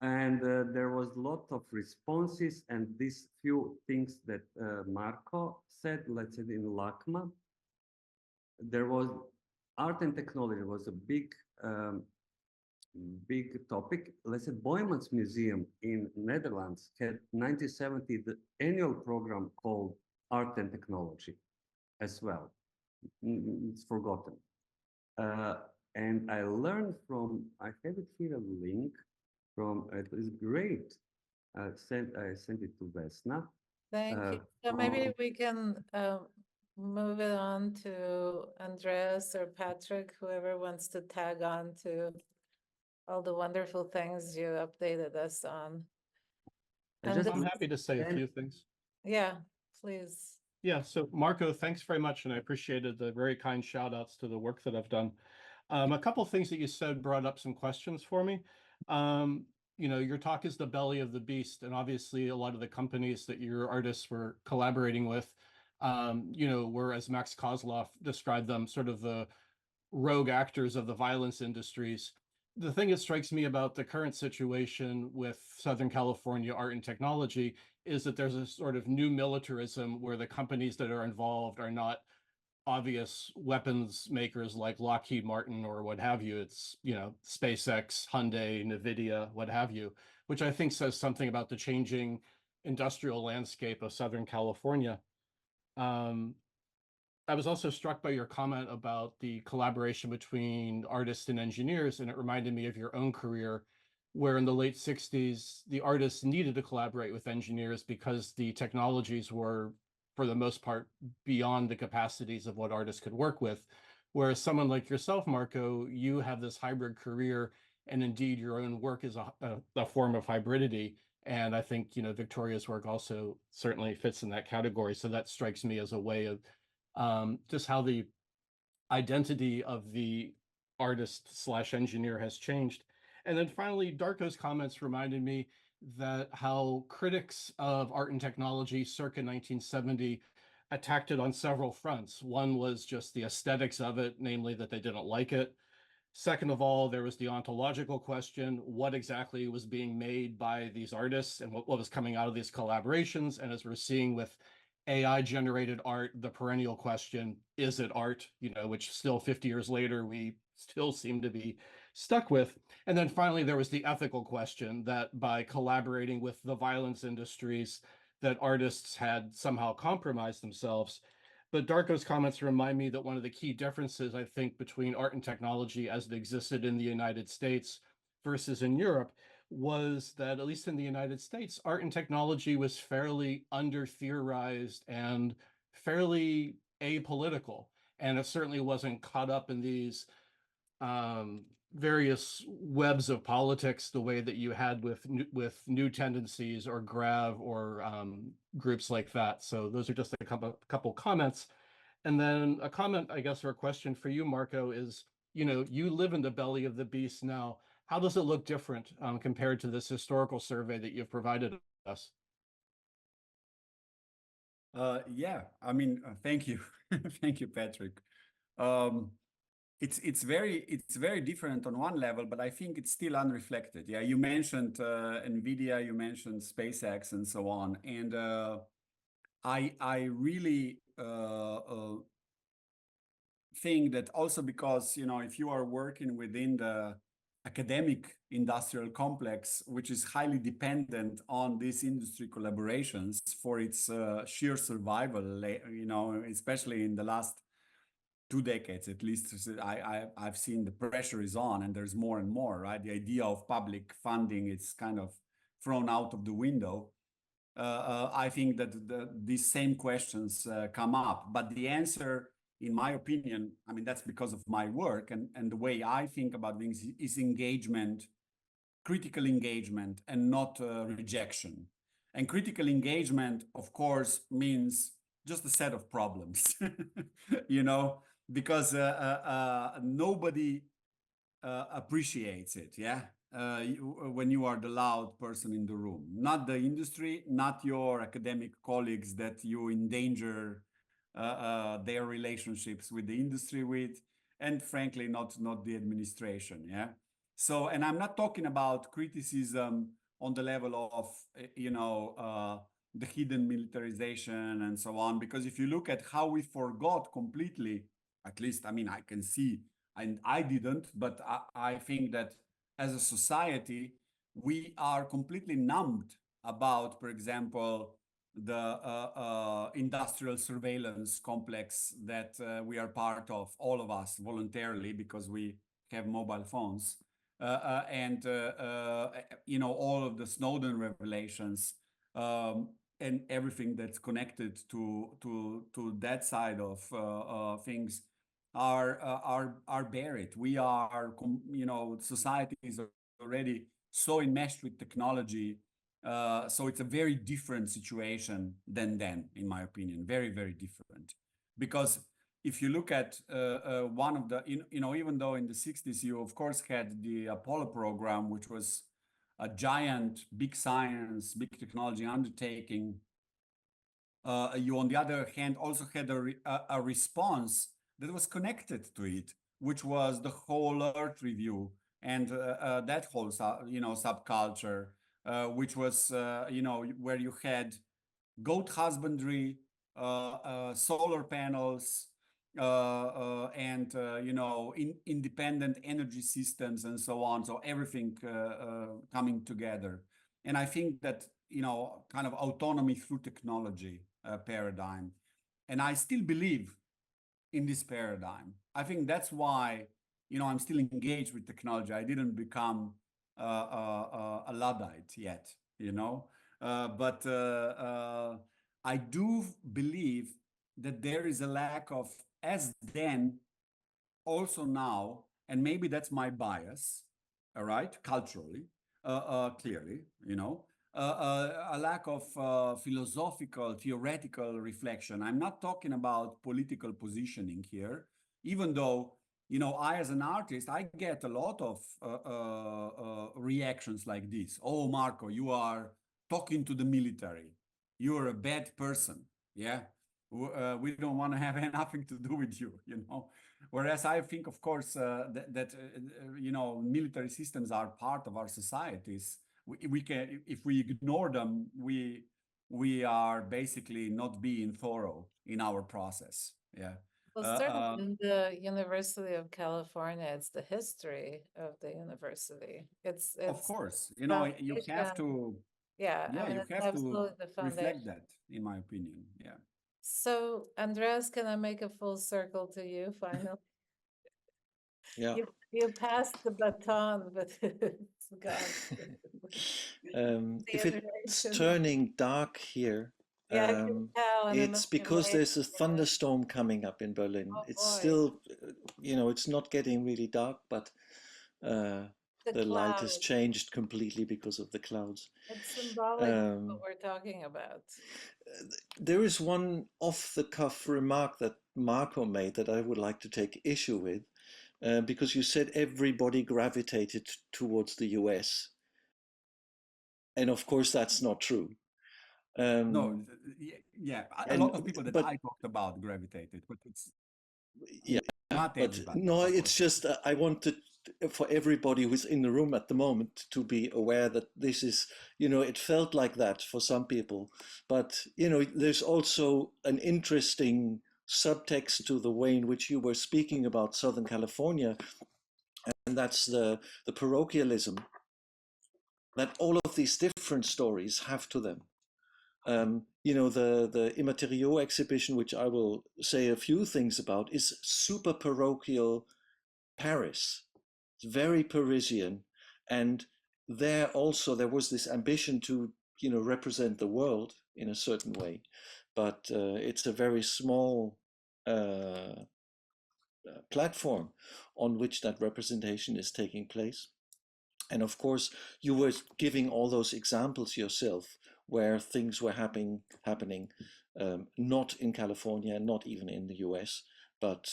[SPEAKER 5] And there was a lot of responses, and these few things that Marko said, let's say in LACMA, there was art and technology was a big topic. Let's say Boijmans Museum in Netherlands had 1970 the annual program called Art and Technology as well. It's forgotten. And I learned from, I have it here, a link from, it was great. I sent it to Vesna.
[SPEAKER 2] Thank you. So maybe we can move it on to Andreas or Patrick, whoever wants to tag on to all the wonderful things you updated us on.
[SPEAKER 6] I'm happy to say a few things.
[SPEAKER 2] Yeah, please.
[SPEAKER 6] Yeah, so Marko, thanks very much, and I appreciated the very kind shout outs to the work that I've done. A couple of things that you said brought up some questions for me. You know, your talk is the belly of the beast, and obviously a lot of the companies that your artists were collaborating with, you know, were, as Max Kozloff described them, sort of the rogue actors of the violence industries. The thing that strikes me about the current situation with Southern California art and technology is that there's a sort of new militarism where the companies that are involved are not obvious weapons makers like Lockheed Martin or what have you. It's, you know, SpaceX, Hyundai, NVIDIA, what have you, which I think says something about the changing industrial landscape of Southern California. I was also struck by your comment about the collaboration between artists and engineers, and it reminded me of your own career, where in the late 60s, the artists needed to collaborate with engineers because the technologies were, for the most part, beyond the capacities of what artists could work with. Whereas someone like yourself, Marko, you have this hybrid career, and indeed your own work is a form of hybridity. And I think, you know, Victoria's work also certainly fits in that category. So that strikes me as a way of just how the identity of the artist/engineer has changed. And then finally, Darko's comments reminded me that how critics of art and technology circa 1970 attacked it on several fronts. One was just the aesthetics of it, namely that they didn't like it. Second of all, there was the ontological question, what exactly was being made by these artists and what was coming out of these collaborations. And as we're seeing with AI generated art, the perennial question, is it art? You know, which still 50 years later, we still seem to be stuck with. And then finally, there was the ethical question that by collaborating with the violence industries, that artists had somehow compromised themselves. But Darko's comments remind me that one of the key differences, I think, between art and technology as it existed in the United States versus in Europe was that, at least in the United States, art and technology was fairly under-theorized and fairly apolitical. And it certainly wasn't caught up in these various webs of politics the way that you had with New Tendencies or Grav or groups like that. So those are just a couple comments. And then a comment, I guess, or a question for you, Marko, is, you know, you live in the belly of the beast now. How does it look different compared to this historical survey that you've provided us?
[SPEAKER 3] Yeah, I mean, thank you. Thank you, Patrick. It's very different on one level, but I think it's still unreflected. Yeah, you mentioned NVIDIA, you mentioned SpaceX, and so on, and I really think that also because, you know, if you are working within the academic industrial complex, which is highly dependent on these industry collaborations for its sheer survival, especially in the last 2 decades at least. I've seen the pressure is on, and there's more and more, right? The idea of public funding is kind of thrown out of the window. I think that these same questions come up, but the answer, in my opinion, I mean, that's because of my work and the way I think about things, is engagement, critical engagement, and not rejection. And critical engagement, of course, means just a set of problems, because nobody appreciates it, yeah? When you are the loud person in the room, not the industry, not your academic colleagues that you endanger their relationships with the industry with, and frankly, not the administration, yeah? So, and I'm not talking about criticism on the level of, the hidden militarization and so on, because if you look at how we forgot completely, at least, I mean, I can see, and I didn't, but I think that as a society, we are completely numbed about, for example, the industrial surveillance complex that we are part of, all of us voluntarily, because we have mobile phones, and all of the Snowden revelations, and everything that's connected to that side of things are buried. We are, society is already so enmeshed with technology. So it's a very different situation than then, in my opinion, very, very different. Because if you look at one of the, even though in the 60s, you of course had the Apollo program, which was a giant, big science, big technology undertaking. You, on the other hand, also had a response that was connected to it, which was the whole Earth review and that whole, subculture, which was, where you had goat husbandry, solar panels, and independent energy systems and so on. So everything coming together. And I think that, kind of autonomy through technology paradigm. And I still believe in this paradigm. I think that's why, I'm still engaged with technology. I didn't become a Luddite yet, but I do believe that there is a lack of, as then, also now, and maybe that's my bias, all right, culturally, clearly, a lack of philosophical, theoretical reflection. I'm not talking about political positioning here, even though, I, as an artist, I get a lot of reactions like this. Oh, Marko, you are talking to the military. You're a bad person. Yeah. We don't want to have nothing to do with you, Whereas I think, of course, that military systems are part of our societies. We can, if we ignore them, we are basically not being thorough in our process. Yeah.
[SPEAKER 2] Well, certainly in the University of California, it's the history of the university. It's
[SPEAKER 3] of course, you have to.
[SPEAKER 2] Yeah,
[SPEAKER 3] Yeah,
[SPEAKER 2] I mean,
[SPEAKER 3] you
[SPEAKER 2] it's
[SPEAKER 3] have
[SPEAKER 2] absolutely
[SPEAKER 3] to
[SPEAKER 2] the foundation.
[SPEAKER 3] reflect that, in my opinion. Yeah.
[SPEAKER 2] So, Andreas, can I make a full circle to you finally?
[SPEAKER 4] Yeah.
[SPEAKER 2] You passed the baton, but it's gone.
[SPEAKER 4] If it's turning dark here,
[SPEAKER 2] Yeah, I can tell, and it
[SPEAKER 4] it's
[SPEAKER 2] must be
[SPEAKER 4] because
[SPEAKER 2] late.
[SPEAKER 4] there's a thunderstorm coming up in Berlin.
[SPEAKER 2] Oh,
[SPEAKER 4] It's
[SPEAKER 2] boy.
[SPEAKER 4] still, it's not getting really dark, but the light has
[SPEAKER 2] clouds.
[SPEAKER 4] changed completely because of the clouds.
[SPEAKER 2] It's symbolic of what we're talking about.
[SPEAKER 4] There is one off-the-cuff remark that Marko made that I would like to take issue with, because you said everybody gravitated towards the US. And of course, that's not true.
[SPEAKER 3] No, yeah, a lot of people that I talked about gravitated, but it's not everybody.
[SPEAKER 4] No, it's just I wanted for everybody who's in the room at the moment to be aware that this is, it felt like that for some people, but there's also an interesting subtext to the way in which you were speaking about Southern California that's the parochialism that all of these different stories have to them. You know, the Immateriaux exhibition, which I will say a few things about, is super parochial Paris. It's very Parisian, and there also there was this ambition to, you know, represent the world in a certain way, but it's a very small platform on which that representation is taking place. And of course, you were giving all those examples yourself where things were happening, not in California, not even in the US, but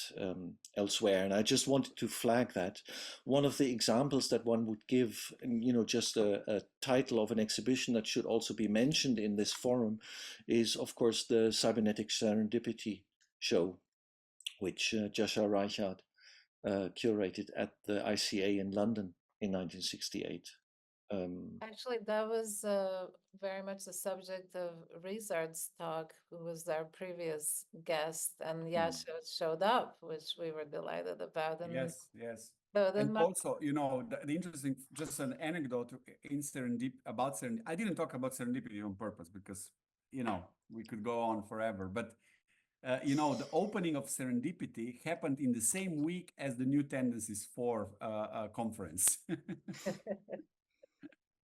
[SPEAKER 4] elsewhere. And I just wanted to flag that. One of the examples that one would give, you know, just a title of an exhibition that should also be mentioned in this forum is, of course, the Cybernetic Serendipity show, which Joshua Reichard curated at the ICA in London in 1968.
[SPEAKER 2] Actually, that was very much the subject of Rizard's talk, who was our previous guest, and Yasha showed up, which we were delighted about. And
[SPEAKER 3] Yes, yes.
[SPEAKER 2] so then
[SPEAKER 3] And also, you know, the interesting, just an anecdote in about serendipity. I didn't talk about serendipity on purpose because, you know, we could go on forever. But, you know, the opening of Serendipity happened in the same week as the New Tendencies 4 conference.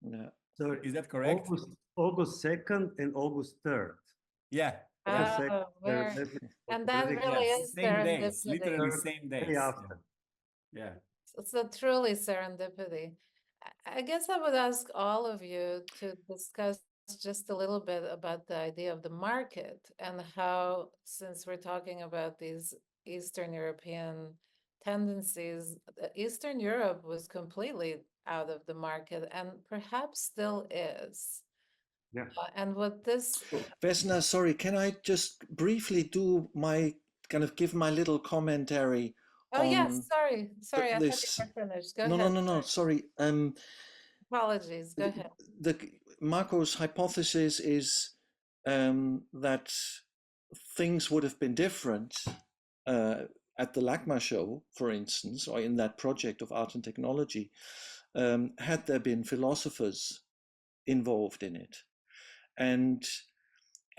[SPEAKER 4] Yeah.
[SPEAKER 5] So
[SPEAKER 3] Is that correct?
[SPEAKER 5] August 2nd and August 3rd.
[SPEAKER 3] Yeah.
[SPEAKER 2] and that really is
[SPEAKER 3] same days,
[SPEAKER 2] serendipity.
[SPEAKER 3] literally same days.
[SPEAKER 5] Day after.
[SPEAKER 3] Yeah.
[SPEAKER 2] So truly serendipity. I guess I would ask all of you to discuss just a little bit about the idea of the market and how, since we're talking about these Eastern European tendencies, Eastern Europe was completely out of the market and perhaps still is.
[SPEAKER 5] Yeah.
[SPEAKER 2] And what this...
[SPEAKER 4] Vesna, sorry, can I just briefly do my, kind of give my little commentary?
[SPEAKER 2] Oh, yes, sorry, I
[SPEAKER 4] this...
[SPEAKER 2] thought you were finished. Go
[SPEAKER 4] no,
[SPEAKER 2] ahead.
[SPEAKER 4] No, sorry.
[SPEAKER 2] Apologies, go ahead.
[SPEAKER 4] Marko's hypothesis is that things would have been different at the LACMA show, for instance, or in that project of art and technology, had there been philosophers involved in it. And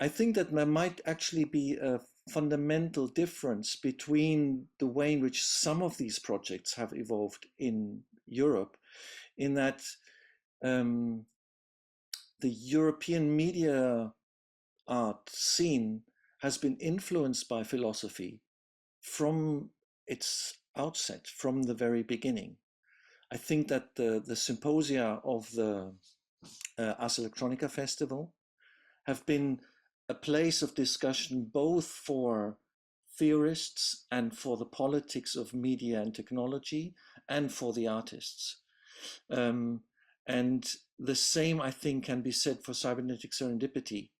[SPEAKER 4] I think that there might actually be a fundamental difference between the way in which some of these projects have evolved in Europe, in that the European media art scene has been influenced by philosophy from its outset, from the very beginning. I think that the symposia of the Ars Electronica Festival have been a place of discussion both for theorists and for the politics of media and technology and for the artists. And the same, I think, can be said for cybernetic serendipity.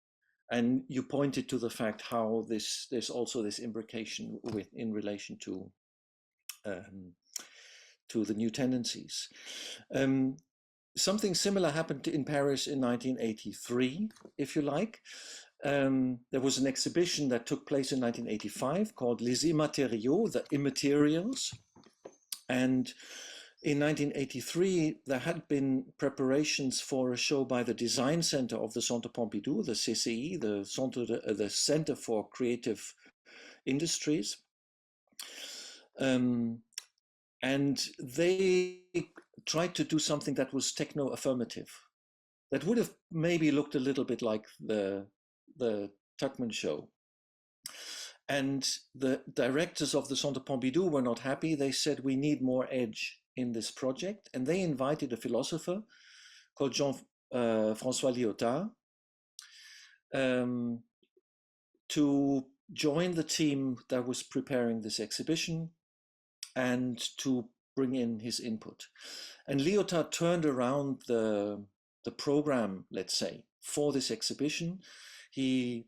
[SPEAKER 4] And you pointed to the fact how there's also this imbrication in relation to the new tendencies. Something similar happened in Paris in 1983, if you like. There was an exhibition that took place in 1985 called Les Immatériaux, the Immaterials. And in 1983, there had been preparations for a show by the Design Center of the Centre Pompidou, the CCI, the Center for Creative Industries. And they tried to do something that was techno-affirmative, that would have maybe looked a little bit like the Tuckman show. And the directors of the Centre Pompidou were not happy. They said, we need more edge in this project. And they invited a philosopher called Jean-François Lyotard to join the team that was preparing this exhibition and to bring in his input. And Lyotard turned around the program, let's say, for this exhibition. He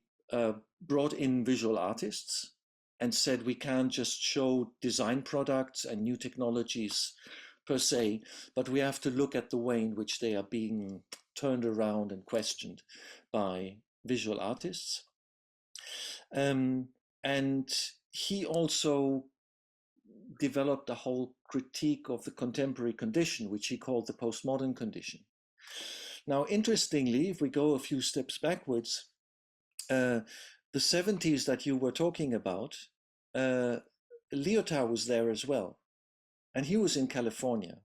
[SPEAKER 4] brought in visual artists and said, we can't just show design products and new technologies per se, but we have to look at the way in which they are being turned around and questioned by visual artists. And he also developed a whole critique of the contemporary condition, which he called the postmodern condition. Now, interestingly, if we go a few steps backwards, the 70s that you were talking about, Lyotard was there as well, and he was in California.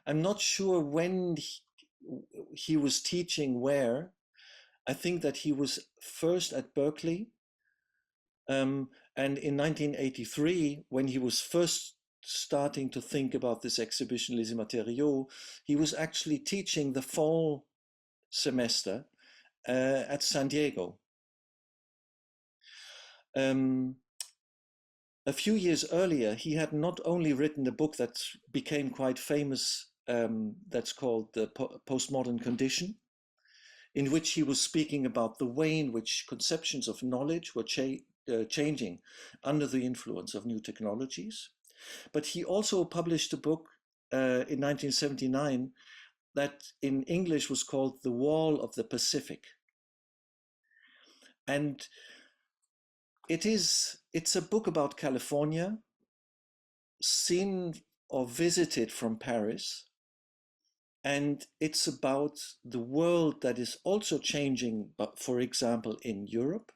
[SPEAKER 4] I'm not sure when he was teaching where. I think that he was first at Berkeley, and in 1983, when he was first starting to think about this exhibition, Les Immatériaux, he was actually teaching the fall semester at San Diego. A few years earlier, he had not only written a book that became quite famous, that's called The Postmodern Condition, in which he was speaking about the way in which conceptions of knowledge were changing under the influence of new technologies. But he also published a book in 1979 that in English was called The Wall of the Pacific. And it's a book about California, seen or visited from Paris. And it's about the world that is also changing, but for example, in Europe,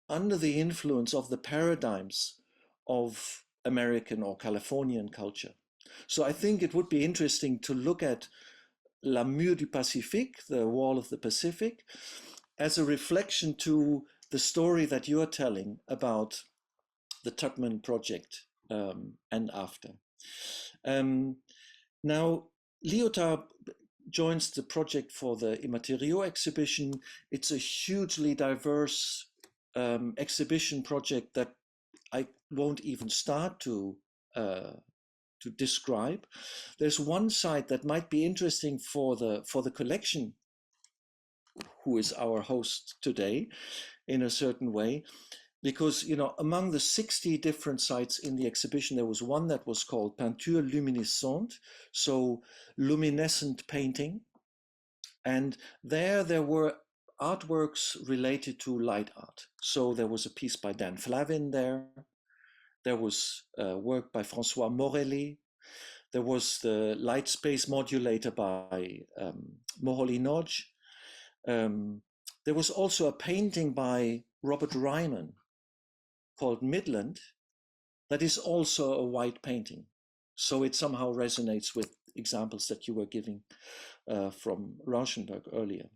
[SPEAKER 4] under the influence of the paradigms of American or Californian culture. So I think it would be interesting to look at La Mur du Pacifique, the Wall of the Pacific, as a reflection to the story that you're telling about the Tubman project and after. Now, Lyotard joins the project for the Immatériaux exhibition. It's a hugely diverse exhibition project that I won't even start to describe. There's one side that might be interesting for the collection, who is our host today, in a certain way, because among the 60 different sites in the exhibition, there was one that was called Peinture Luminescente, so luminescent painting, and there were artworks related to light art. So there was a piece by Dan Flavin there. There was work by François Morelli. There was the light space modulator by Moholy Nodge. There was also a painting by Robert Ryman called Midland that is also a white painting. So it somehow resonates with examples that you were giving from Rauschenberg earlier.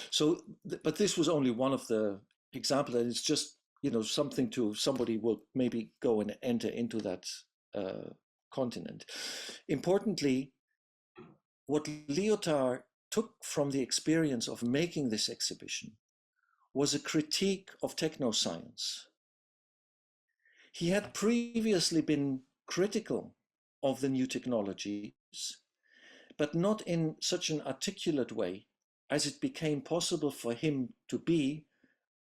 [SPEAKER 4] So, but this was only one of the examples, and it's just, something somebody will maybe go and enter into that continent. Importantly, what Lyotard took from the experience of making this exhibition was a critique of technoscience. He had previously been critical of the new technologies, but not in such an articulate way as it became possible for him to be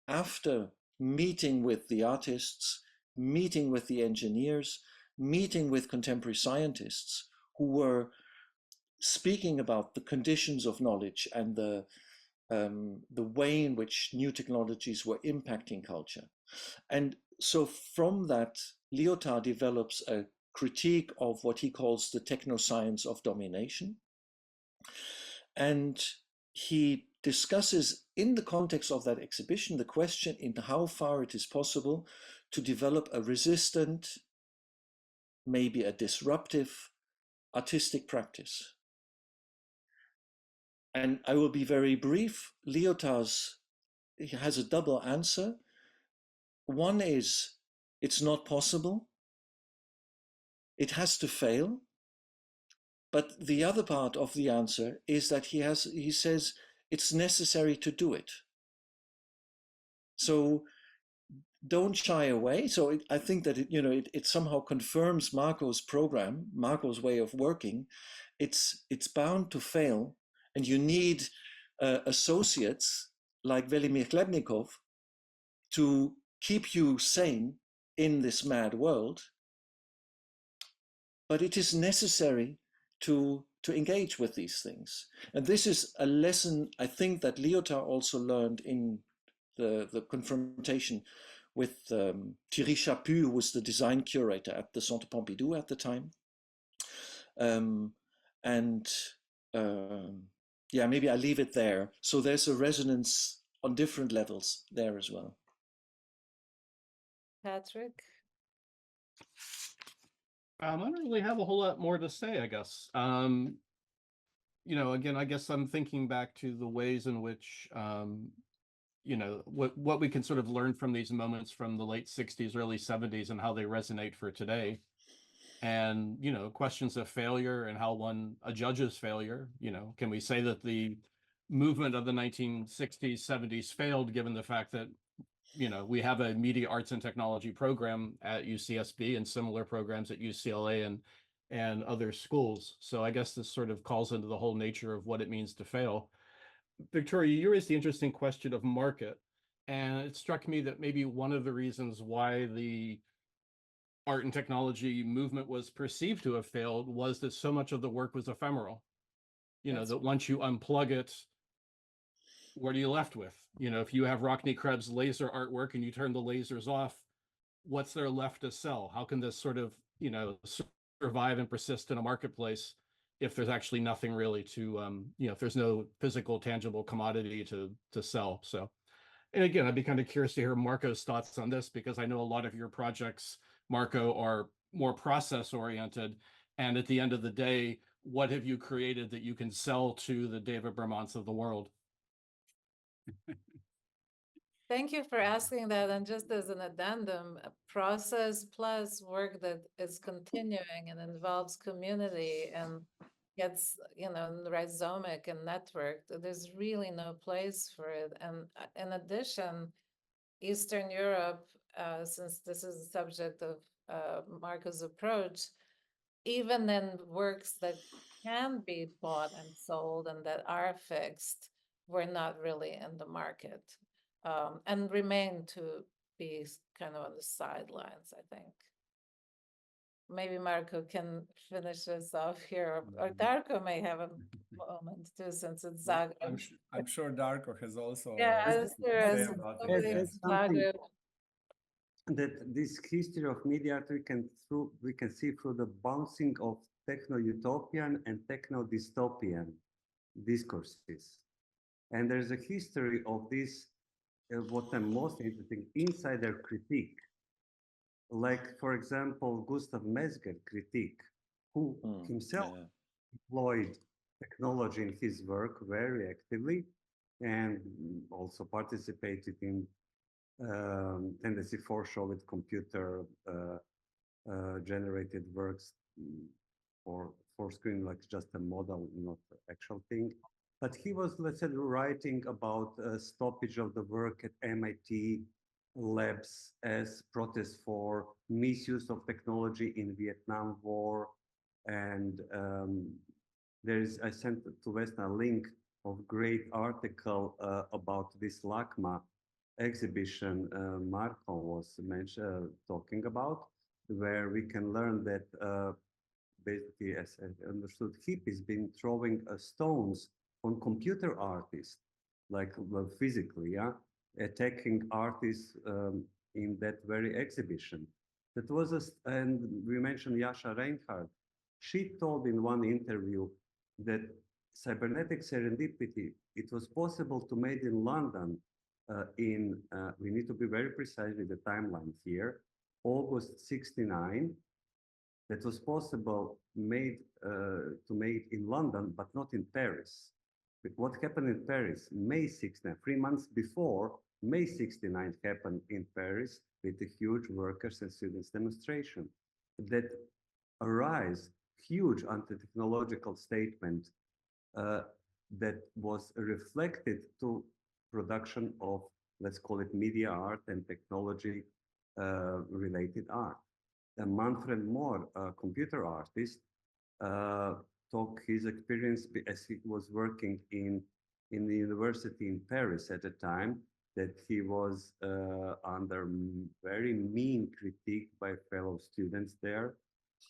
[SPEAKER 4] after meeting with the artists, meeting with the engineers, meeting with contemporary scientists who were speaking about the conditions of knowledge and the way in which new technologies were impacting culture. And so from that, Lyotard develops a critique of what he calls the technoscience of domination. And he discusses, in the context of that exhibition, the question in how far it is possible to develop a resistant, maybe a disruptive, artistic practice. And I will be very brief. Lyotard has a double answer. One is, it's not possible. It has to fail. But the other part of the answer is that he says it's necessary to do it. So don't shy away. So I think that it somehow confirms Marko's program, Marko's way of working. It's bound to fail, and you need associates like Velimir Klebnikov to keep you sane in this mad world. But it is necessary to engage with these things. And this is a lesson, I think, that Lyotard also learned in the confrontation with Thierry Chaput, who was the design curator at the Centre Pompidou at the time. Yeah, maybe I leave it there. So there's a resonance on different levels there as well.
[SPEAKER 2] Patrick?
[SPEAKER 6] I don't really have a whole lot more to say, I guess. You know, again, I guess I'm thinking back to the ways in which, you know, what we can sort of learn from these moments from the late 60s, early 70s, and how they resonate for today. And, you know, questions of failure and how one judges failure. You know, can we say that the movement of the 1960s, 70s failed, given the fact that, you know, we have a media arts and technology program at UCSB and similar programs at UCLA and other schools. So I guess this sort of calls into the whole nature of what it means to fail. Victoria, you raised the interesting question of market. And it struck me that maybe one of the reasons why the art and technology movement was perceived to have failed was that so much of the work was ephemeral. You know, that once you unplug it, what are you left with? You know, if you have Rockne Krebs laser artwork and you turn the lasers off, what's there left to sell? How can this sort of, you know, survive and persist in a marketplace if there's actually nothing really to, you know, if there's no physical, tangible commodity to sell? So, and again, I'd be kind of curious to hear Marko's thoughts on this, because I know a lot of your projects, Marko, are more process oriented. And at the end of the day, what have you created that you can sell to the David Bermants of the world?
[SPEAKER 2] Thank you for asking that. And just as an addendum, process plus work that is continuing and involves community and gets, you know, rhizomic and networked, there's really no place for it. And in addition, Eastern Europe, since this is the subject of Marko's approach, even in works that can be bought and sold and that are fixed, we're not really in the market, and remain to be kind of on the sidelines, I think. Maybe Marko can finish us off here, or Darko may have a moment too, since it's Zagreb.
[SPEAKER 3] I'm sure Darko has also
[SPEAKER 2] Yes, there is.
[SPEAKER 5] It's something that this history of media art we can see through the bouncing of techno-utopian and techno-dystopian discourses. And there's a history of this, what I'm most interested in, insider critique. Like, for example, Gustav Metzger critique, who himself employed technology in his work very actively and also participated in Tendency 4 show with computer generated works for screen, like just a model, not the actual thing. But he was, let's say, writing about stoppage of the work at MIT labs as protest for misuse of technology in Vietnam War. And I sent to Vesna a link of great article about this LACMA exhibition Marko was talking about, where we can learn that basically, as I understood, hippies been throwing stones on computer artists, like physically, attacking artists in that very exhibition. That was and we mentioned Jascha Reinhardt. She told in one interview that cybernetic serendipity, it was possible to made in London we need to be very precise with the timeline here, August 69. That was possible to make in London, but not in Paris. But what happened in Paris? May 69, 3 months before, May 69 happened in Paris with a huge workers and students demonstration. That arise huge anti-technological statement that was reflected to production of, let's call it media art and technology related art. And Manfred Mohr, a computer artist, talked his experience as he was working in the university in Paris at the time, that he was under very mean critique by fellow students there,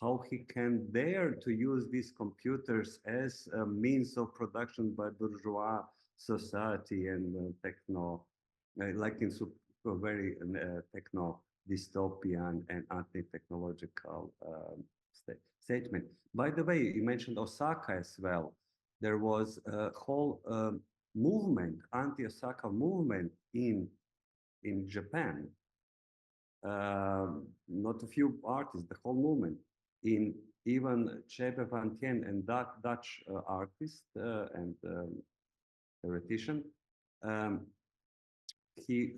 [SPEAKER 5] how he can dare to use these computers as a means of production by bourgeois society and techno, like in very techno-dystopian and anti-technological statement. By the way, you mentioned Osaka as well. There was a whole movement, anti-Osaka movement in Japan. Not a few artists, the whole movement. In even Chebe Van Tien and Dutch artist and theoretician. He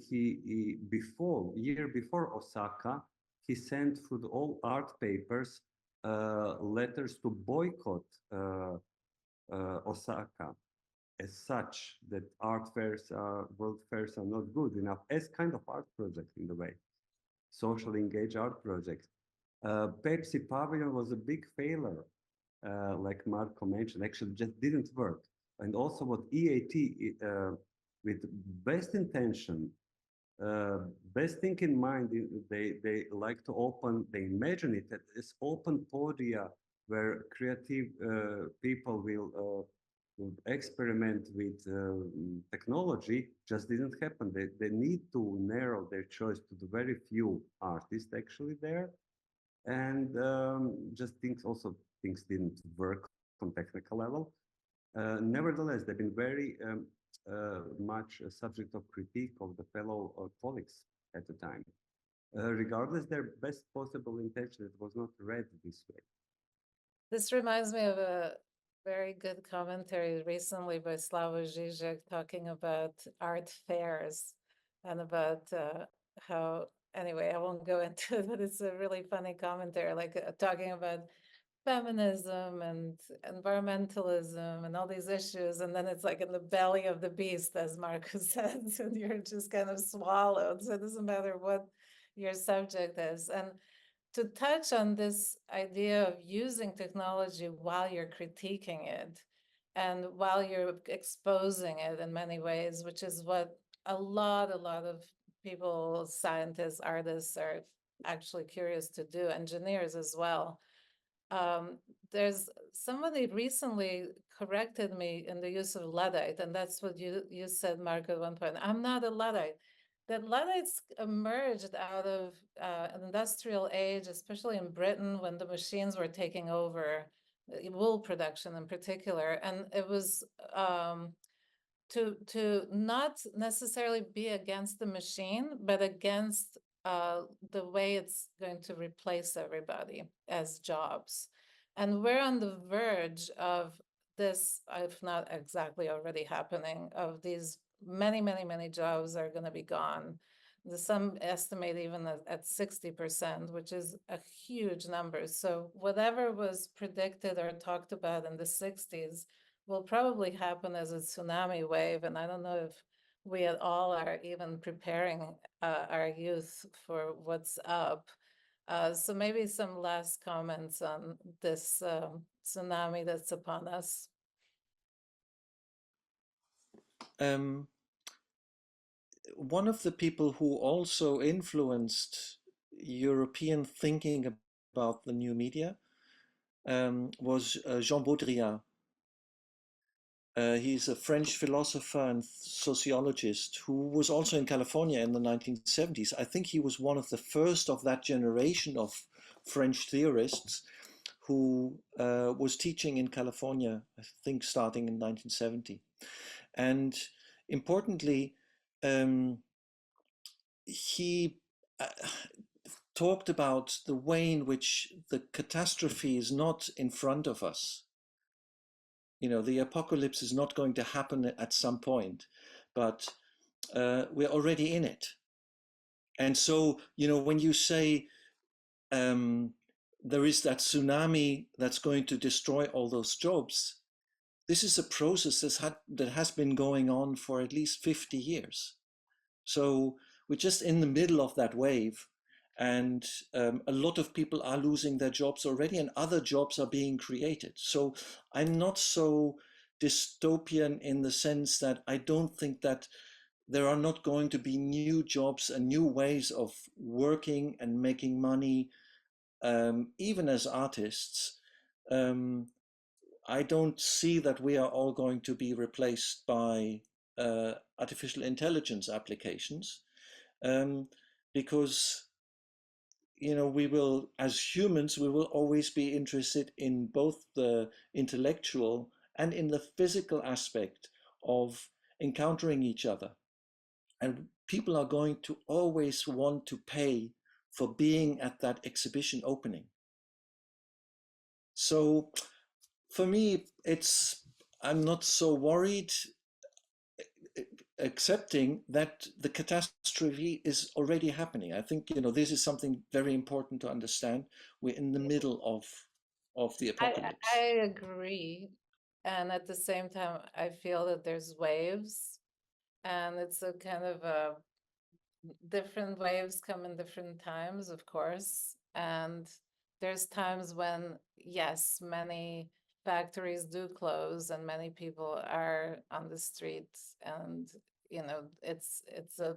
[SPEAKER 5] year before Osaka, he sent through all art papers letters to boycott Osaka as such, that art fairs world fairs are not good enough as kind of art project in the way, socially engaged art project. Pepsi Pavilion was a big failure, like Marko mentioned, actually just didn't work. And also what EAT, with best intention, best thing in mind, they like to open, they imagine it as open podia where creative people will experiment with technology. Just didn't happen. They need to narrow their choice to the very few artists actually there. And just things didn't work on technical level. Nevertheless, they've been very much a subject of critique of the fellow colleagues at the time. Regardless, their best possible intention, it was not read this way.
[SPEAKER 2] This reminds me of a very good commentary recently by Slavoj Žižek talking about art fairs and about how, anyway, I won't go into it, but it's a really funny commentary, like talking about feminism and environmentalism and all these issues, and then it's like in the belly of the beast, as Marcus says, and you're just kind of swallowed. So it doesn't matter what your subject is. And to touch on this idea of using technology while you're critiquing it and while you're exposing it in many ways, which is what a lot of people, scientists, artists are actually curious to do, engineers as well. There's somebody recently corrected me in the use of Luddite, and that's what you said, Mark, at one point. I'm not a Luddite. That Luddites emerged out of an industrial age, especially in Britain, when the machines were taking over wool production in particular, and it was to not necessarily be against the machine, but against the way it's going to replace everybody as jobs. And we're on the verge of this, if not exactly already happening, of these many jobs are going to be gone. Some estimate even at 60%, which is a huge number. So whatever was predicted or talked about in the 60s will probably happen as a tsunami wave. And I don't know if we at all are even preparing our youth for what's up. So maybe some last comments on this tsunami that's upon us.
[SPEAKER 4] One of the people who also influenced European thinking about the new media was Jean Baudrillard. He's a French philosopher and sociologist who was also in California in the 1970s. I think he was one of the first of that generation of French theorists who was teaching in California, I think starting in 1970. And importantly, he talked about the way in which the catastrophe is not in front of us. You know, the apocalypse is not going to happen at some point, but we're already in it. And so, you know, when you say there is that tsunami that's going to destroy all those jobs, this is a process that has been going on for at least 50 years. So we're just in the middle of that wave. And a lot of people are losing their jobs already, and other jobs are being created. So I'm not so dystopian in the sense that I don't think that there are not going to be new jobs and new ways of working and making money, even as artists. I don't see that we are all going to be replaced by artificial intelligence applications. because we will, as humans, we will always be interested in both the intellectual and in the physical aspect of encountering each other. And people are going to always want to pay for being at that exhibition opening. So for me, I'm not so worried, accepting that the catastrophe is already happening. I think, this is something very important to understand. We're in the middle of the apocalypse.
[SPEAKER 2] I agree. And at the same time, I feel that there's waves, and it's a kind of a different waves come in different times, of course. And there's times when, yes, many factories do close and many people are on the streets, and it's a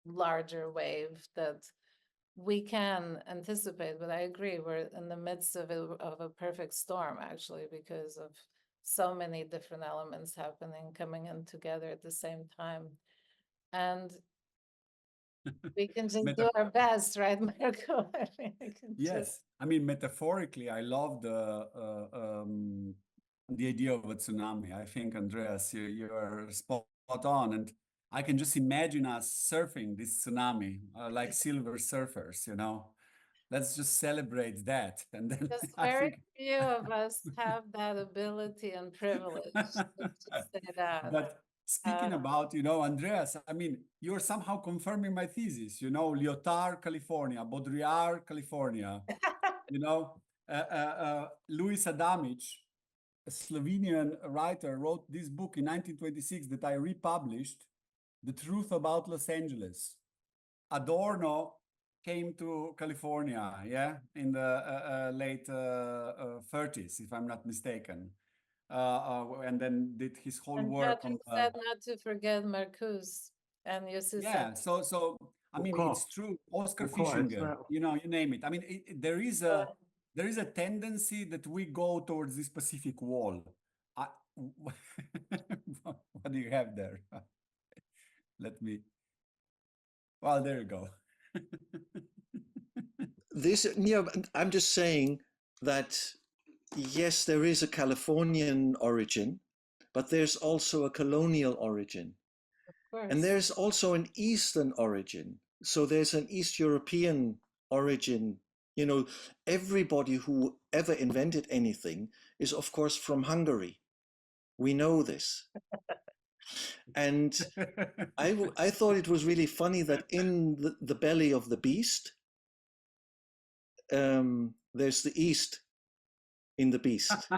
[SPEAKER 2] larger wave that we can anticipate. But I agree, we're in the midst of a perfect storm, actually, because of so many different elements happening, coming in together at the same time. And we can just do our best, right, Marko?
[SPEAKER 3] Yes, I mean, metaphorically, I love the idea of a tsunami. I think, Andreas, you are spot on, and I can just imagine us surfing this tsunami like silver surfers. Let's just celebrate that, and then
[SPEAKER 2] Just
[SPEAKER 3] I
[SPEAKER 2] very
[SPEAKER 3] think.
[SPEAKER 2] few of us have that ability and privilege. Let's just say that.
[SPEAKER 3] But speaking about, Andreas, I mean, you're somehow confirming my thesis, Lyotard, California, Baudrillard, California, Louis Adamic, a Slovenian writer, wrote this book in 1926 that I republished, The Truth About Los Angeles. Adorno came to California, in the late 30s, if I'm not mistaken. And then did his whole work on.
[SPEAKER 2] Said not to forget Marcuse and Yossi.
[SPEAKER 3] Yeah, so I mean, it's true. Oscar Fischinger, you name it. I mean, there is a tendency that we go towards this Pacific wall. What do you have there? Well, there you go.
[SPEAKER 4] I'm just saying that, yes, there is a Californian origin, but there's also a colonial origin. And there's also an Eastern origin. So there's an East European origin. Everybody who ever invented anything is, of course, from Hungary. We know this. And I thought it was really funny that in the belly of the beast, there's the East in the beast,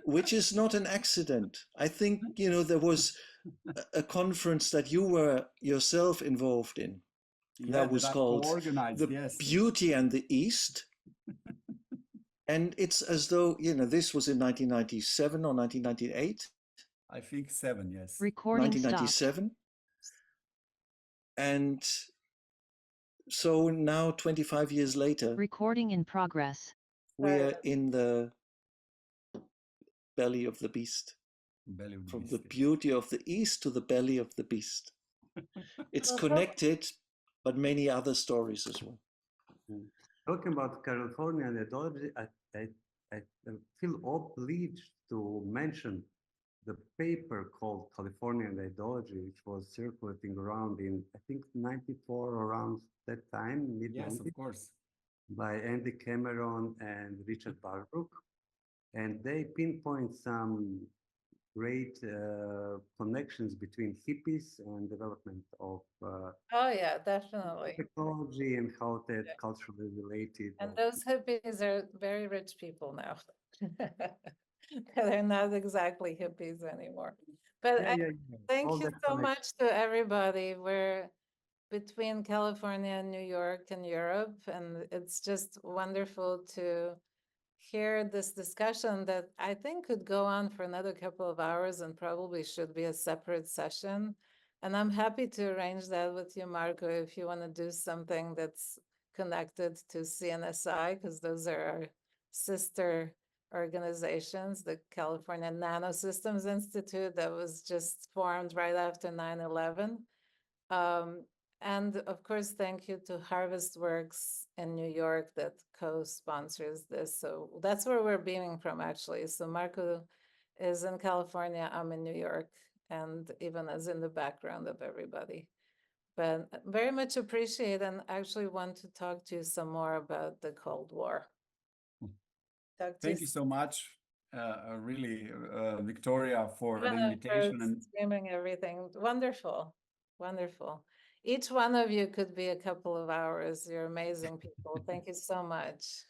[SPEAKER 4] which is not an accident. I think, there was a conference that you were yourself involved in that was called The Beauty and the East. And it's as though, this was in 1997 or 1998.
[SPEAKER 3] I think 7, yes.
[SPEAKER 7] Recording
[SPEAKER 4] 1997.
[SPEAKER 7] Stopped.
[SPEAKER 4] And so now, 25 years later,
[SPEAKER 7] recording in progress.
[SPEAKER 4] We're in the belly of the beast. From the beauty of the East to the belly of the beast. It's connected, but many other stories as well.
[SPEAKER 5] Talking about California and ideology, I feel obliged to mention the paper called California and Ideology, which was circulating around in, I think, 94, around that time, mid-90s.
[SPEAKER 3] Yes, of course.
[SPEAKER 5] By Andy Cameron and Richard Barbrook. And they pinpoint some great connections between hippies and development of
[SPEAKER 2] oh yeah, definitely,
[SPEAKER 5] technology and how that culturally related.
[SPEAKER 2] And those hippies are very rich people now. They're not exactly hippies anymore. But thank you so much to everybody. We're between California and New York and Europe, and it's just wonderful to hear this discussion that I think could go on for another couple of hours and probably should be a separate session. And I'm happy to arrange that with you, Marko, if you want to do something that's connected to CNSI, because those are our sister organizations, the California Nanosystems Institute that was just formed right after 9/11. And of course, thank you to Harvest Works in New York that co-sponsors this. So that's where we're beaming from, actually. So Marko is in California, I'm in New York, and even is in the background of everybody. But very much appreciate and actually want to talk to you some more about the Cold War.
[SPEAKER 3] Thank you so much, really, Victoria, for the invitation and
[SPEAKER 2] streaming everything. Wonderful, wonderful. Each one of you could be a couple of hours. You're amazing people. Thank you so much.